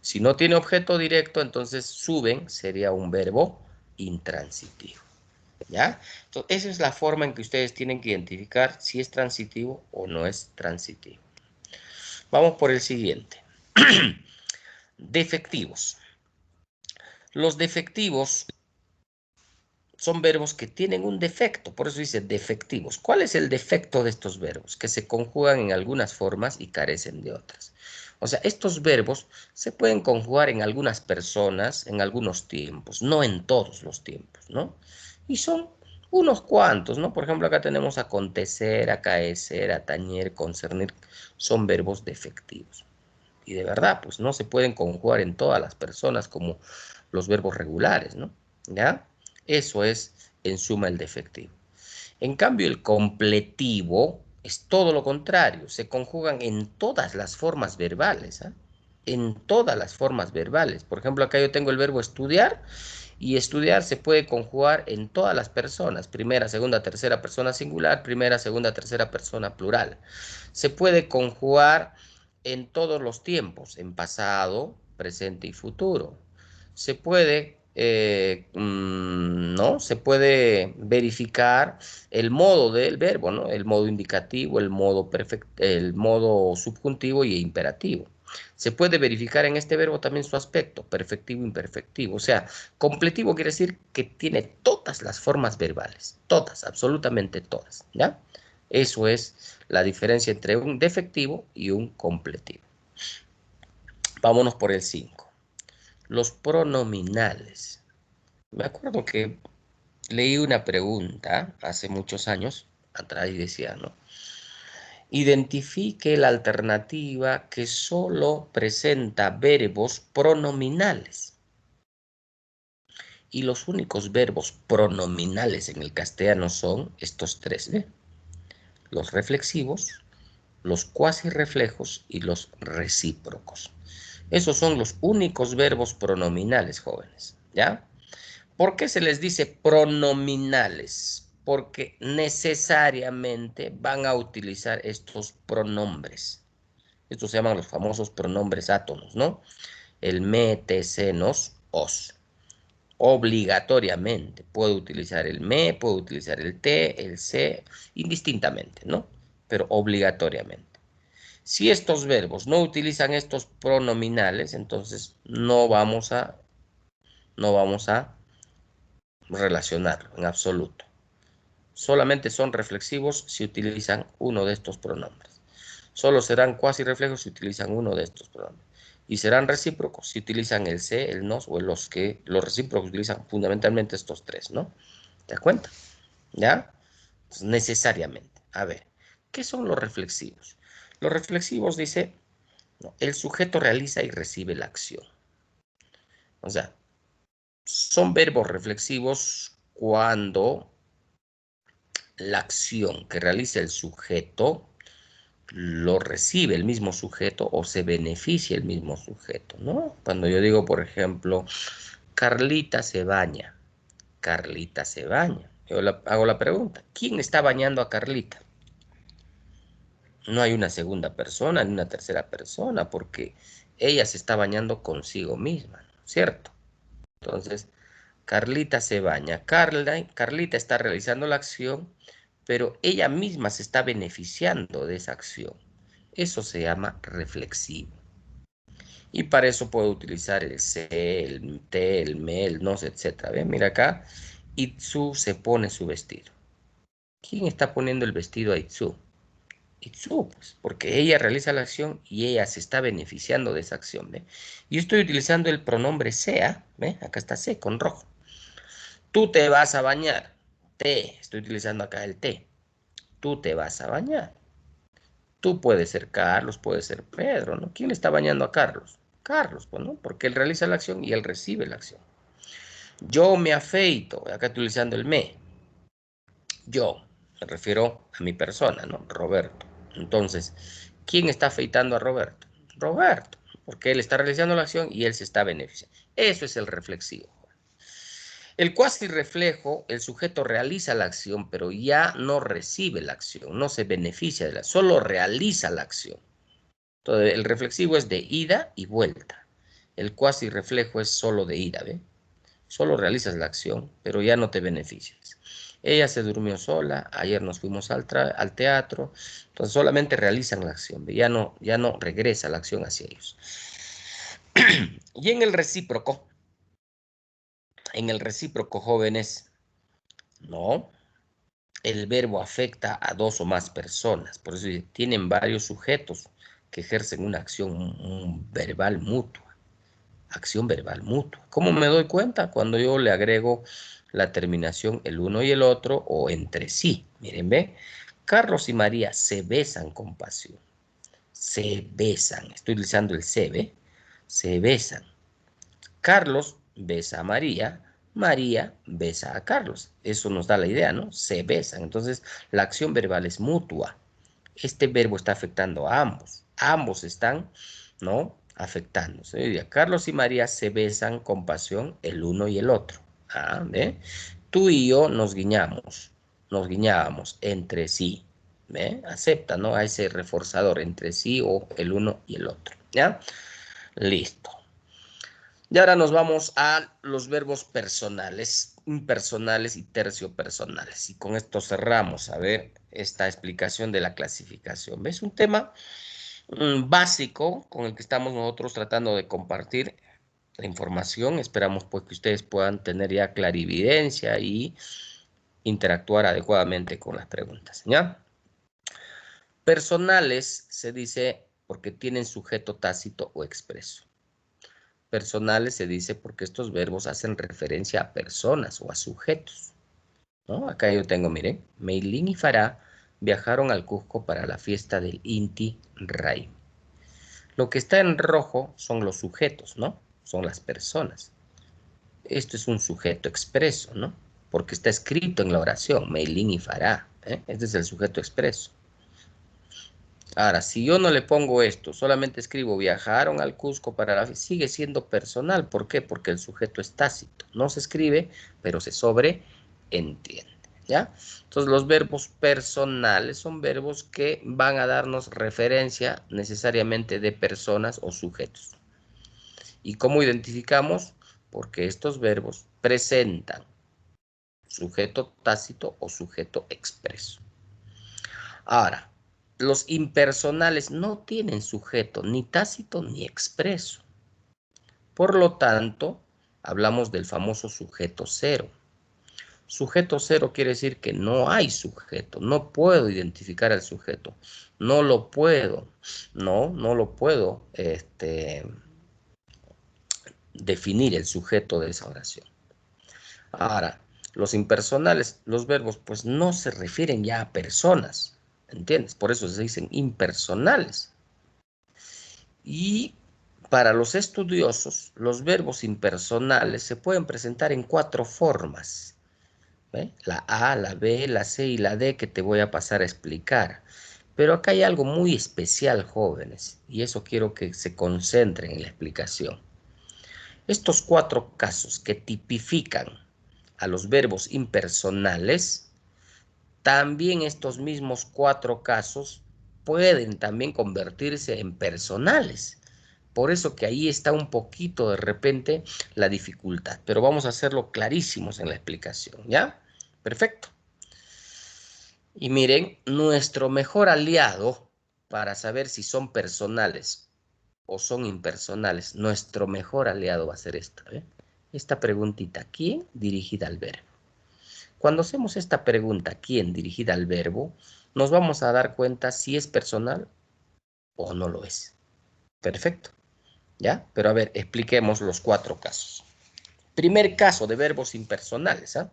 Si no tiene objeto directo, entonces suben sería un verbo intransitivo. ¿Ya? Entonces, esa es la forma en que ustedes tienen que identificar si es transitivo o no es transitivo. Vamos por el siguiente. Defectivos. Los defectivos son verbos que tienen un defecto, por eso dice defectivos. ¿Cuál es el defecto de estos verbos? Que se conjugan en algunas formas y carecen de otras. O sea, estos verbos se pueden conjugar en algunas personas, en algunos tiempos, no en todos los tiempos, ¿no? Y son unos cuantos, ¿no? Por ejemplo, acá tenemos acontecer, acaecer, atañer, concernir, son verbos defectivos. Y de verdad, pues no se pueden conjugar en todas las personas como los verbos regulares, ¿no? ¿Ya? Eso es, en suma, el defectivo. En cambio, el completivo es todo lo contrario. Se conjugan en todas las formas verbales, ¿eh? En todas las formas verbales. Por ejemplo, acá yo tengo el verbo estudiar y estudiar se puede conjugar en todas las personas. Primera, segunda, tercera persona singular, primera, segunda, tercera persona plural. Se puede conjugar en todos los tiempos, en pasado, presente y futuro. Se puede, ¿no? Se puede verificar el modo del verbo, ¿no? El modo indicativo, el modo subjuntivo y imperativo. Se puede verificar en este verbo también su aspecto, perfectivo, imperfectivo. O sea, completivo quiere decir que tiene todas las formas verbales, todas, absolutamente todas, ¿ya? Eso es la diferencia entre un defectivo y un completivo. Vámonos por el 5. Los pronominales. Me acuerdo que leí una pregunta hace muchos años atrás y decía, ¿no? Identifique la alternativa que solo presenta verbos pronominales. Y los únicos verbos pronominales en el castellano son estos tres, ¿eh? Los reflexivos, los cuasirreflejos y los recíprocos. Esos son los únicos verbos pronominales, jóvenes, ¿ya? ¿Por qué se les dice pronominales? Porque necesariamente van a utilizar estos pronombres. Estos se llaman los famosos pronombres átonos, ¿no? El me, te, se, nos, os. Obligatoriamente. Puedo utilizar el me, puedo utilizar el te, el se, indistintamente, ¿no? Pero obligatoriamente. Si estos verbos no utilizan estos pronominales, entonces no vamos a relacionarlo en absoluto. Solamente son reflexivos si utilizan uno de estos pronombres. Solo serán cuasi reflejos si utilizan uno de estos pronombres. Y serán recíprocos si utilizan el se, el nos o los que los recíprocos utilizan fundamentalmente estos tres, ¿no? ¿Te das cuenta? ¿Ya? Entonces, necesariamente. A ver, ¿qué son los reflexivos? Los reflexivos dice, no, el sujeto realiza y recibe la acción. O sea, son verbos reflexivos cuando la acción que realiza el sujeto lo recibe el mismo sujeto o se beneficia el mismo sujeto, ¿no? Cuando yo digo, por ejemplo, Carlita se baña. Carlita se baña. Yo hago la pregunta, ¿quién está bañando a Carlita? No hay una segunda persona ni una tercera persona porque ella se está bañando consigo misma, ¿no? ¿Cierto? Entonces, Carlita se baña. Carlita está realizando la acción, pero ella misma se está beneficiando de esa acción. Eso se llama reflexivo. Y para eso puedo utilizar el se, el te, el me, el nos, etc. ¿Ven? Mira acá, Itsu se pone su vestido. ¿Quién está poniendo el vestido a Itsu? Itsu, pues, porque ella realiza la acción y ella se está beneficiando de esa acción. ¿Ve? Yo estoy utilizando el pronombre sea, ¿ve? Acá está se con rojo. Tú te vas a bañar. Te, estoy utilizando acá el te. Tú te vas a bañar. Tú puedes ser Carlos, puede ser Pedro, ¿no? ¿Quién le está bañando a Carlos? Carlos, pues, ¿no? Porque él realiza la acción y él recibe la acción. Yo me afeito, acá estoy utilizando el me. Yo, me refiero a mi persona, ¿no? Roberto. Entonces, ¿quién está afeitando a Roberto? Roberto, porque él está realizando la acción y él se está beneficiando. Eso es el reflexivo. El cuasi reflejo, el sujeto realiza la acción, pero ya no recibe la acción, no se beneficia de la, solo realiza la acción. Entonces, el reflexivo es de ida y vuelta. El cuasi reflejo es solo de ida, ¿ve? Solo realizas la acción, pero ya no te beneficias. Ella se durmió sola, ayer nos fuimos al teatro, entonces solamente realizan la acción, ¿ve? Ya no regresa la acción hacia ellos. Y en el recíproco, jóvenes, no, el verbo afecta a dos o más personas, por eso tienen varios sujetos que ejercen una acción verbal mutua. Acción verbal mutua. ¿Cómo me doy cuenta? Cuando yo le agrego la terminación el uno y el otro o entre sí. Miren, ve. Carlos y María se besan con pasión. Se besan. Estoy utilizando el se, ¿ve? Se besan. Carlos besa a María. María besa a Carlos. Eso nos da la idea, ¿no? Se besan. Entonces, la acción verbal es mutua. Este verbo está afectando a ambos. Ambos están, ¿no? Afectándose. Diría, Carlos y María se besan con pasión el uno y el otro. Ah, ¿ve? Tú y yo nos guiñábamos entre sí. ¿Ve? Acepta, ¿no? A ese reforzador entre sí o el uno y el otro. ¿Ya? Listo. Y ahora nos vamos a los verbos personales, impersonales y terciopersonales. Y con esto cerramos, a ver, esta explicación de la clasificación. ¿Ves? Un tema básico con el que estamos nosotros tratando de compartir la información. Esperamos pues que ustedes puedan tener ya clarividencia y interactuar adecuadamente con las preguntas, ¿ya? Personales se dice porque tienen sujeto tácito o expreso. Personales se dice porque estos verbos hacen referencia a personas o a sujetos, ¿no? Acá yo tengo, miren, Meilín y Farah viajaron al Cusco para la fiesta del Inti Raymi. Lo que está en rojo son los sujetos, ¿no? Son las personas. Esto es un sujeto expreso, ¿no? Porque está escrito en la oración, Meilín y Farah, ¿eh? Este es el sujeto expreso. Ahora, si yo no le pongo esto, solamente escribo viajaron al Cusco para la fiesta, sigue siendo personal. ¿Por qué? Porque el sujeto es tácito. No se escribe, pero se sobreentiende, ¿ya? Entonces, los verbos personales son verbos que van a darnos referencia necesariamente de personas o sujetos. ¿Y cómo identificamos? Porque estos verbos presentan sujeto tácito o sujeto expreso. Ahora, los impersonales no tienen sujeto ni tácito ni expreso. Por lo tanto, hablamos del famoso sujeto cero. Sujeto cero quiere decir que no hay sujeto, no puedo identificar al sujeto, no lo puedo, no lo puedo definir el sujeto de esa oración. Ahora, los impersonales, los verbos, pues no se refieren ya a personas, ¿entiendes? Por eso se dicen impersonales. Y para los estudiosos, los verbos impersonales se pueden presentar en 4 formas. ¿Ve? La A, la B, la C y la D que te voy a pasar a explicar. Pero acá hay algo muy especial, jóvenes, y eso quiero que se concentren en la explicación. Estos 4 casos que tipifican a los verbos impersonales, también estos mismos 4 casos pueden también convertirse en personales. Por eso que ahí está un poquito de repente la dificultad, pero vamos a hacerlo clarísimos en la explicación, ¿ya? Perfecto. Y miren, nuestro mejor aliado para saber si son personales o son impersonales, nuestro mejor aliado va a ser esta, ¿eh? Esta preguntita, ¿quién? Dirigida al verbo. Cuando hacemos esta pregunta, ¿quién? Dirigida al verbo, nos vamos a dar cuenta si es personal o no lo es. Perfecto, ¿ya? Pero a ver, expliquemos los 4 casos. Primer caso de verbos impersonales, ¿ah?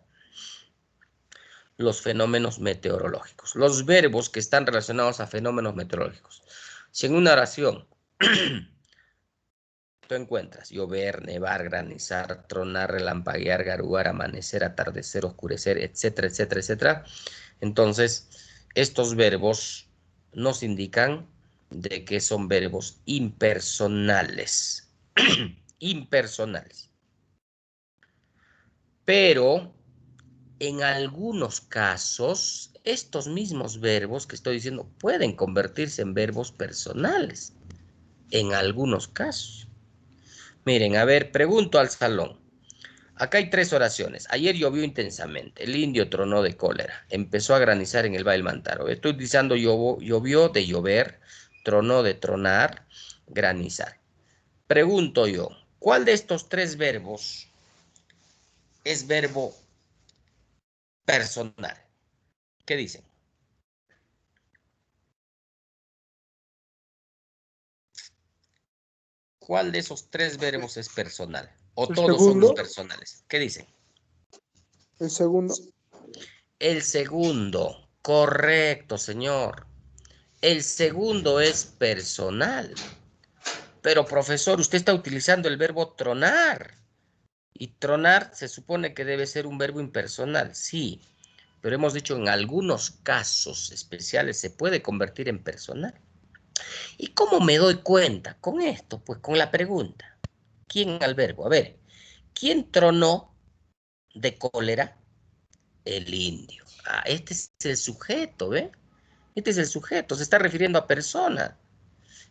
Los fenómenos meteorológicos. Los verbos que están relacionados a fenómenos meteorológicos. Si en una oración tú encuentras llover, nevar, granizar, tronar, relampaguear, garugar, amanecer, atardecer, oscurecer, etcétera, etcétera, etcétera, entonces estos verbos nos indican de que son verbos impersonales. Impersonales. Pero en algunos casos, estos mismos verbos que estoy diciendo pueden convertirse en verbos personales. En algunos casos. Miren, a ver, pregunto al salón. Acá hay 3 oraciones. Ayer llovió intensamente. El indio tronó de cólera. Empezó a granizar en el Valle del Mantaro. Estoy utilizando llovió de llover, tronó de tronar, granizar. Pregunto yo, ¿cuál de estos 3 verbos es verbo personal? ¿Qué dicen? ¿Cuál de esos 3 verbos es personal? ¿O El todos son segundo. impersonales? ¿Qué dicen? El segundo. El segundo. Correcto, señor. El segundo es personal. Pero, profesor, usted está utilizando el verbo tronar. Y tronar se supone que debe ser un verbo impersonal. Sí, pero hemos dicho en algunos casos especiales se puede convertir en personal. ¿Y cómo me doy cuenta con esto? Pues con la pregunta. ¿Quién al verbo? A ver, ¿quién tronó de cólera? El indio. Ah, este es el sujeto, ¿ve? Este es el sujeto, se está refiriendo a persona.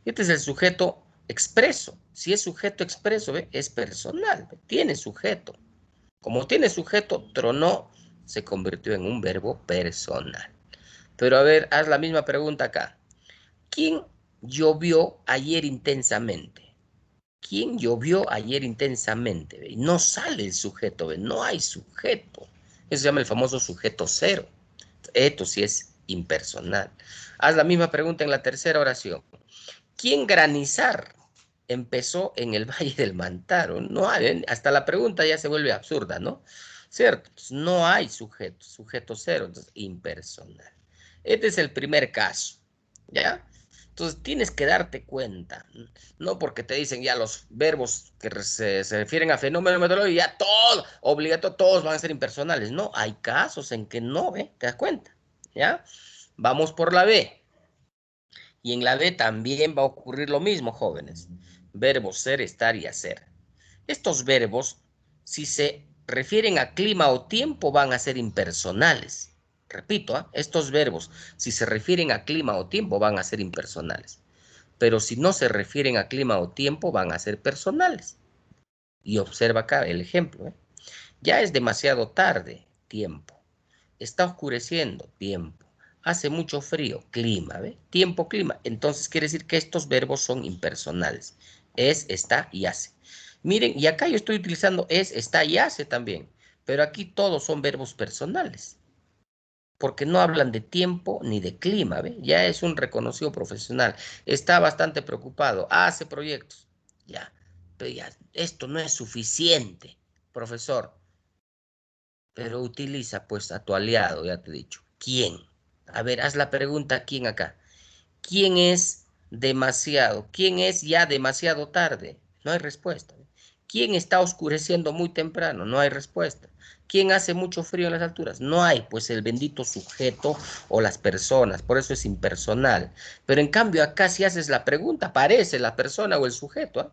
Este es el sujeto expreso. Si es sujeto expreso, ¿ve? Es personal, ¿ve? Tiene sujeto. Como tiene sujeto, tronó, se convirtió en un verbo personal. Pero a ver, haz la misma pregunta acá. ¿Quién llovió ayer intensamente? ¿Quién llovió ayer intensamente? ¿Ve? No sale el sujeto, ¿ve? No hay sujeto. Eso se llama el famoso sujeto cero. Esto sí es impersonal. Haz la misma pregunta en la tercera oración. ¿Quién granizar empezó en el Valle del Mantaro? No hay, hasta la pregunta ya se vuelve absurda, ¿no? ¿Cierto? No hay sujeto, sujeto cero, entonces impersonal. Este es el primer caso, ¿ya? Entonces tienes que darte cuenta, no porque te dicen ya los verbos que se refieren a fenómenos meteorológicos, ya todos, obligatorio, todos van a ser impersonales. No, hay casos en que no, ¿ve? ¿Te das cuenta? ¿Ya? Vamos por la B. Y en la B también va a ocurrir lo mismo, jóvenes. Verbos ser, estar y hacer. Estos verbos, si se refieren a clima o tiempo, van a ser impersonales. Repito, estos verbos, si se refieren a clima o tiempo, van a ser impersonales. Pero si no se refieren a clima o tiempo, van a ser personales. Y observa acá el ejemplo. Ya es demasiado tarde, tiempo. Está oscureciendo, tiempo. Hace mucho frío, clima, ¿ve? Tiempo, clima. Entonces quiere decir que estos verbos son impersonales. Es, está y hace. Miren, y acá yo estoy utilizando es, está y hace también. Pero aquí todos son verbos personales. Porque no hablan de tiempo ni de clima, ¿ve? Ya es un reconocido profesional. Está bastante preocupado, hace proyectos. Ya, pero ya, esto no es suficiente, profesor. Pero utiliza pues a tu aliado, ya te he dicho. ¿Quién? A ver, haz la pregunta, ¿quién acá? ¿Quién es demasiado? ¿Quién es ya demasiado tarde? No hay respuesta. ¿Quién está oscureciendo muy temprano? No hay respuesta. ¿Quién hace mucho frío en las alturas? No hay, pues el bendito sujeto o las personas, por eso es impersonal. Pero en cambio acá si haces la pregunta, aparece la persona o el sujeto. ¿Eh?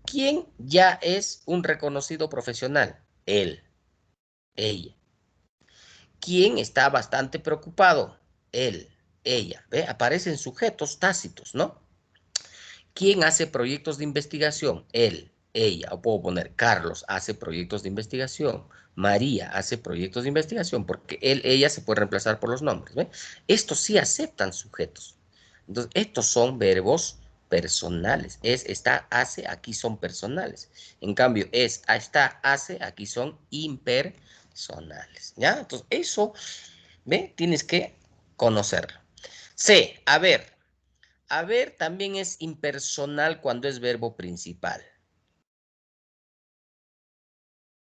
¿Quién ya es un reconocido profesional? Él, ella. ¿Quién está bastante preocupado? Él, ella. ¿Ve? Aparecen sujetos tácitos, ¿no? ¿Quién hace proyectos de investigación? Él, ella, o puedo poner Carlos hace proyectos de investigación, María hace proyectos de investigación, porque él, ella se puede reemplazar por los nombres. ¿Ve? Estos sí aceptan sujetos. Entonces, estos son verbos personales. Es, está, hace, aquí son personales. En cambio, es, está, hace, aquí son impersonales. ¿Ya? Entonces, eso, ¿ve? Tienes que conocerlo. C, a ver. Haber también es impersonal cuando es verbo principal.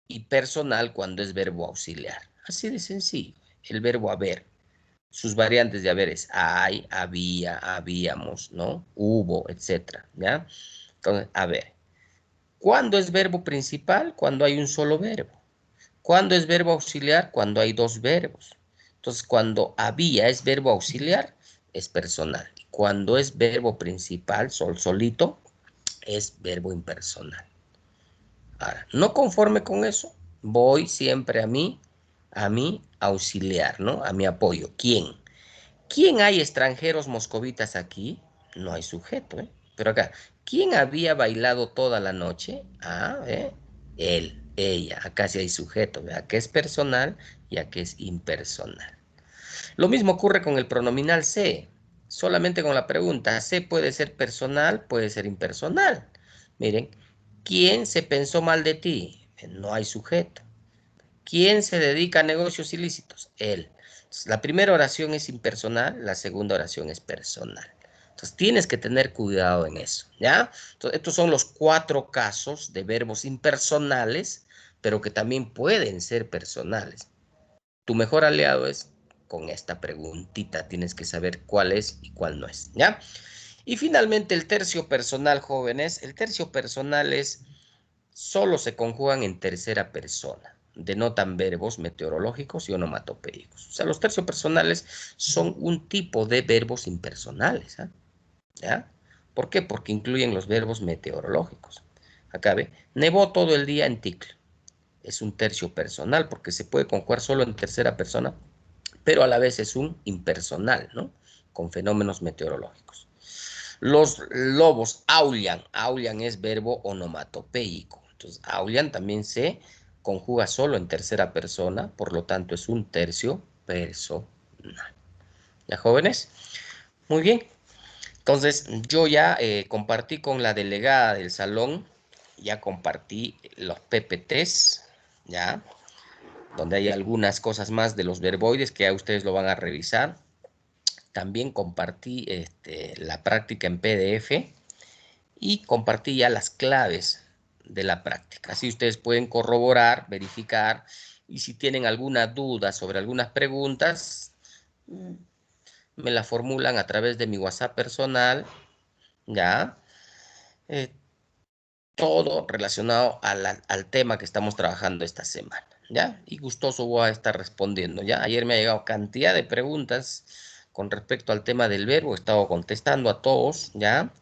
Y personal cuando es verbo auxiliar. Así de sencillo. El verbo haber. Sus variantes de haber es hay, había, habíamos, ¿no? Hubo, etcétera, ¿ya? Entonces, a ver. ¿Cuándo es verbo principal? Cuando hay un solo verbo. ¿Cuándo es verbo auxiliar? Cuando hay dos verbos. Entonces, cuando había es verbo auxiliar, es personal. Cuando es verbo principal, solito, es verbo impersonal. Ahora, no conforme con eso, voy siempre a mi auxiliar, ¿no? A mi apoyo. ¿Quién? ¿Quién hay extranjeros moscovitas aquí? No hay sujeto, ¿eh? Pero acá, ¿quién había bailado toda la noche? Ah, él, ella. Acá sí hay sujeto, ¿ve? Acá es personal y acá es impersonal. Lo mismo ocurre con el pronominal se. Solamente con la pregunta, ¿se puede ser personal? Puede ser impersonal. Miren, ¿quién se pensó mal de ti? No hay sujeto. ¿Quién se dedica a negocios ilícitos? Él. Entonces, la primera oración es impersonal, la segunda oración es personal. Entonces, tienes que tener cuidado en eso, ¿ya? Entonces, estos son los 4 casos de verbos impersonales, pero que también pueden ser personales. Tu mejor aliado es con esta preguntita, tienes que saber cuál es y cuál no es, ¿ya? Y finalmente el tercio personal, jóvenes, el tercio personal es, solo se conjugan en tercera persona, denotan verbos meteorológicos y onomatopéicos. O sea, los terciopersonales son un tipo de verbos impersonales, ¿eh? ¿Ya? ¿Por qué? Porque incluyen los verbos meteorológicos. Acá ve, nevó todo el día en Ticlo. Es un tercio personal porque se puede conjugar solo en tercera persona, pero a la vez es un impersonal, ¿no? Con fenómenos meteorológicos. Los lobos aullan. Aullan es verbo onomatopéico. Entonces, aullan también se conjuga solo en tercera persona, por lo tanto es un tercio personal. ¿Ya, jóvenes? Muy bien. Entonces, yo ya compartí con la delegada del salón, ya compartí los PPTs, ¿ya? Donde hay algunas cosas más de los verboides que ya ustedes lo van a revisar. También compartí la práctica en PDF y compartí ya las claves de la práctica. Así ustedes pueden corroborar, verificar y si tienen alguna duda sobre algunas preguntas, me la formulan a través de mi WhatsApp personal, ¿ya? Todo relacionado al tema que estamos trabajando esta semana, ¿ya? Y gustoso voy a estar respondiendo, ¿ya? Ayer me ha llegado cantidad de preguntas con respecto al tema del verbo, he estado contestando a todos, ¿ya?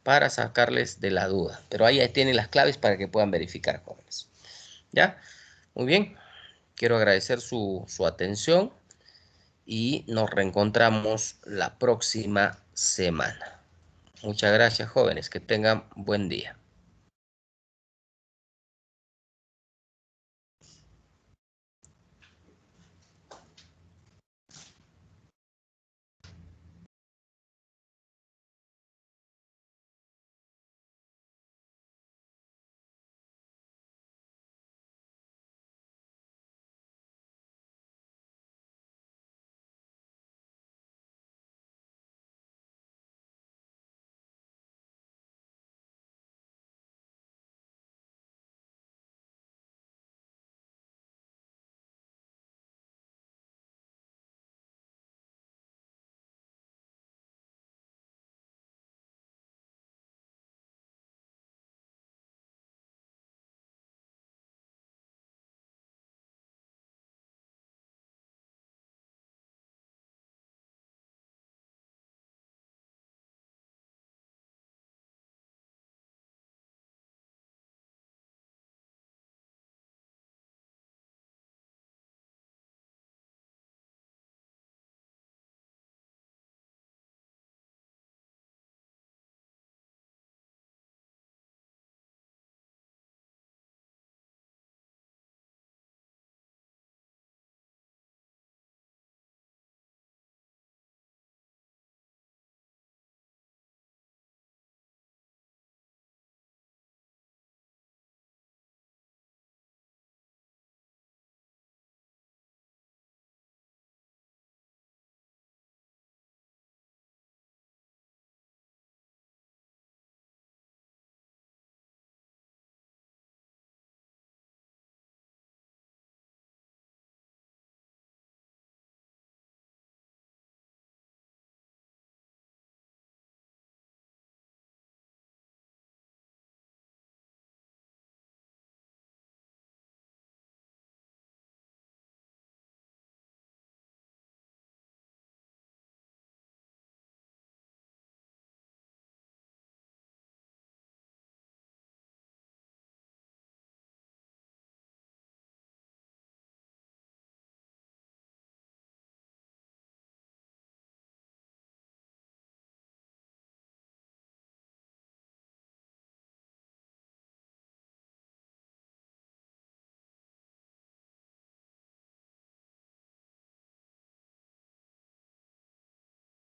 Para sacarles de la duda, pero ahí tienen las claves para que puedan verificar, jóvenes, ¿ya? Muy bien, quiero agradecer su atención y nos reencontramos la próxima semana. Muchas gracias, jóvenes, que tengan buen día.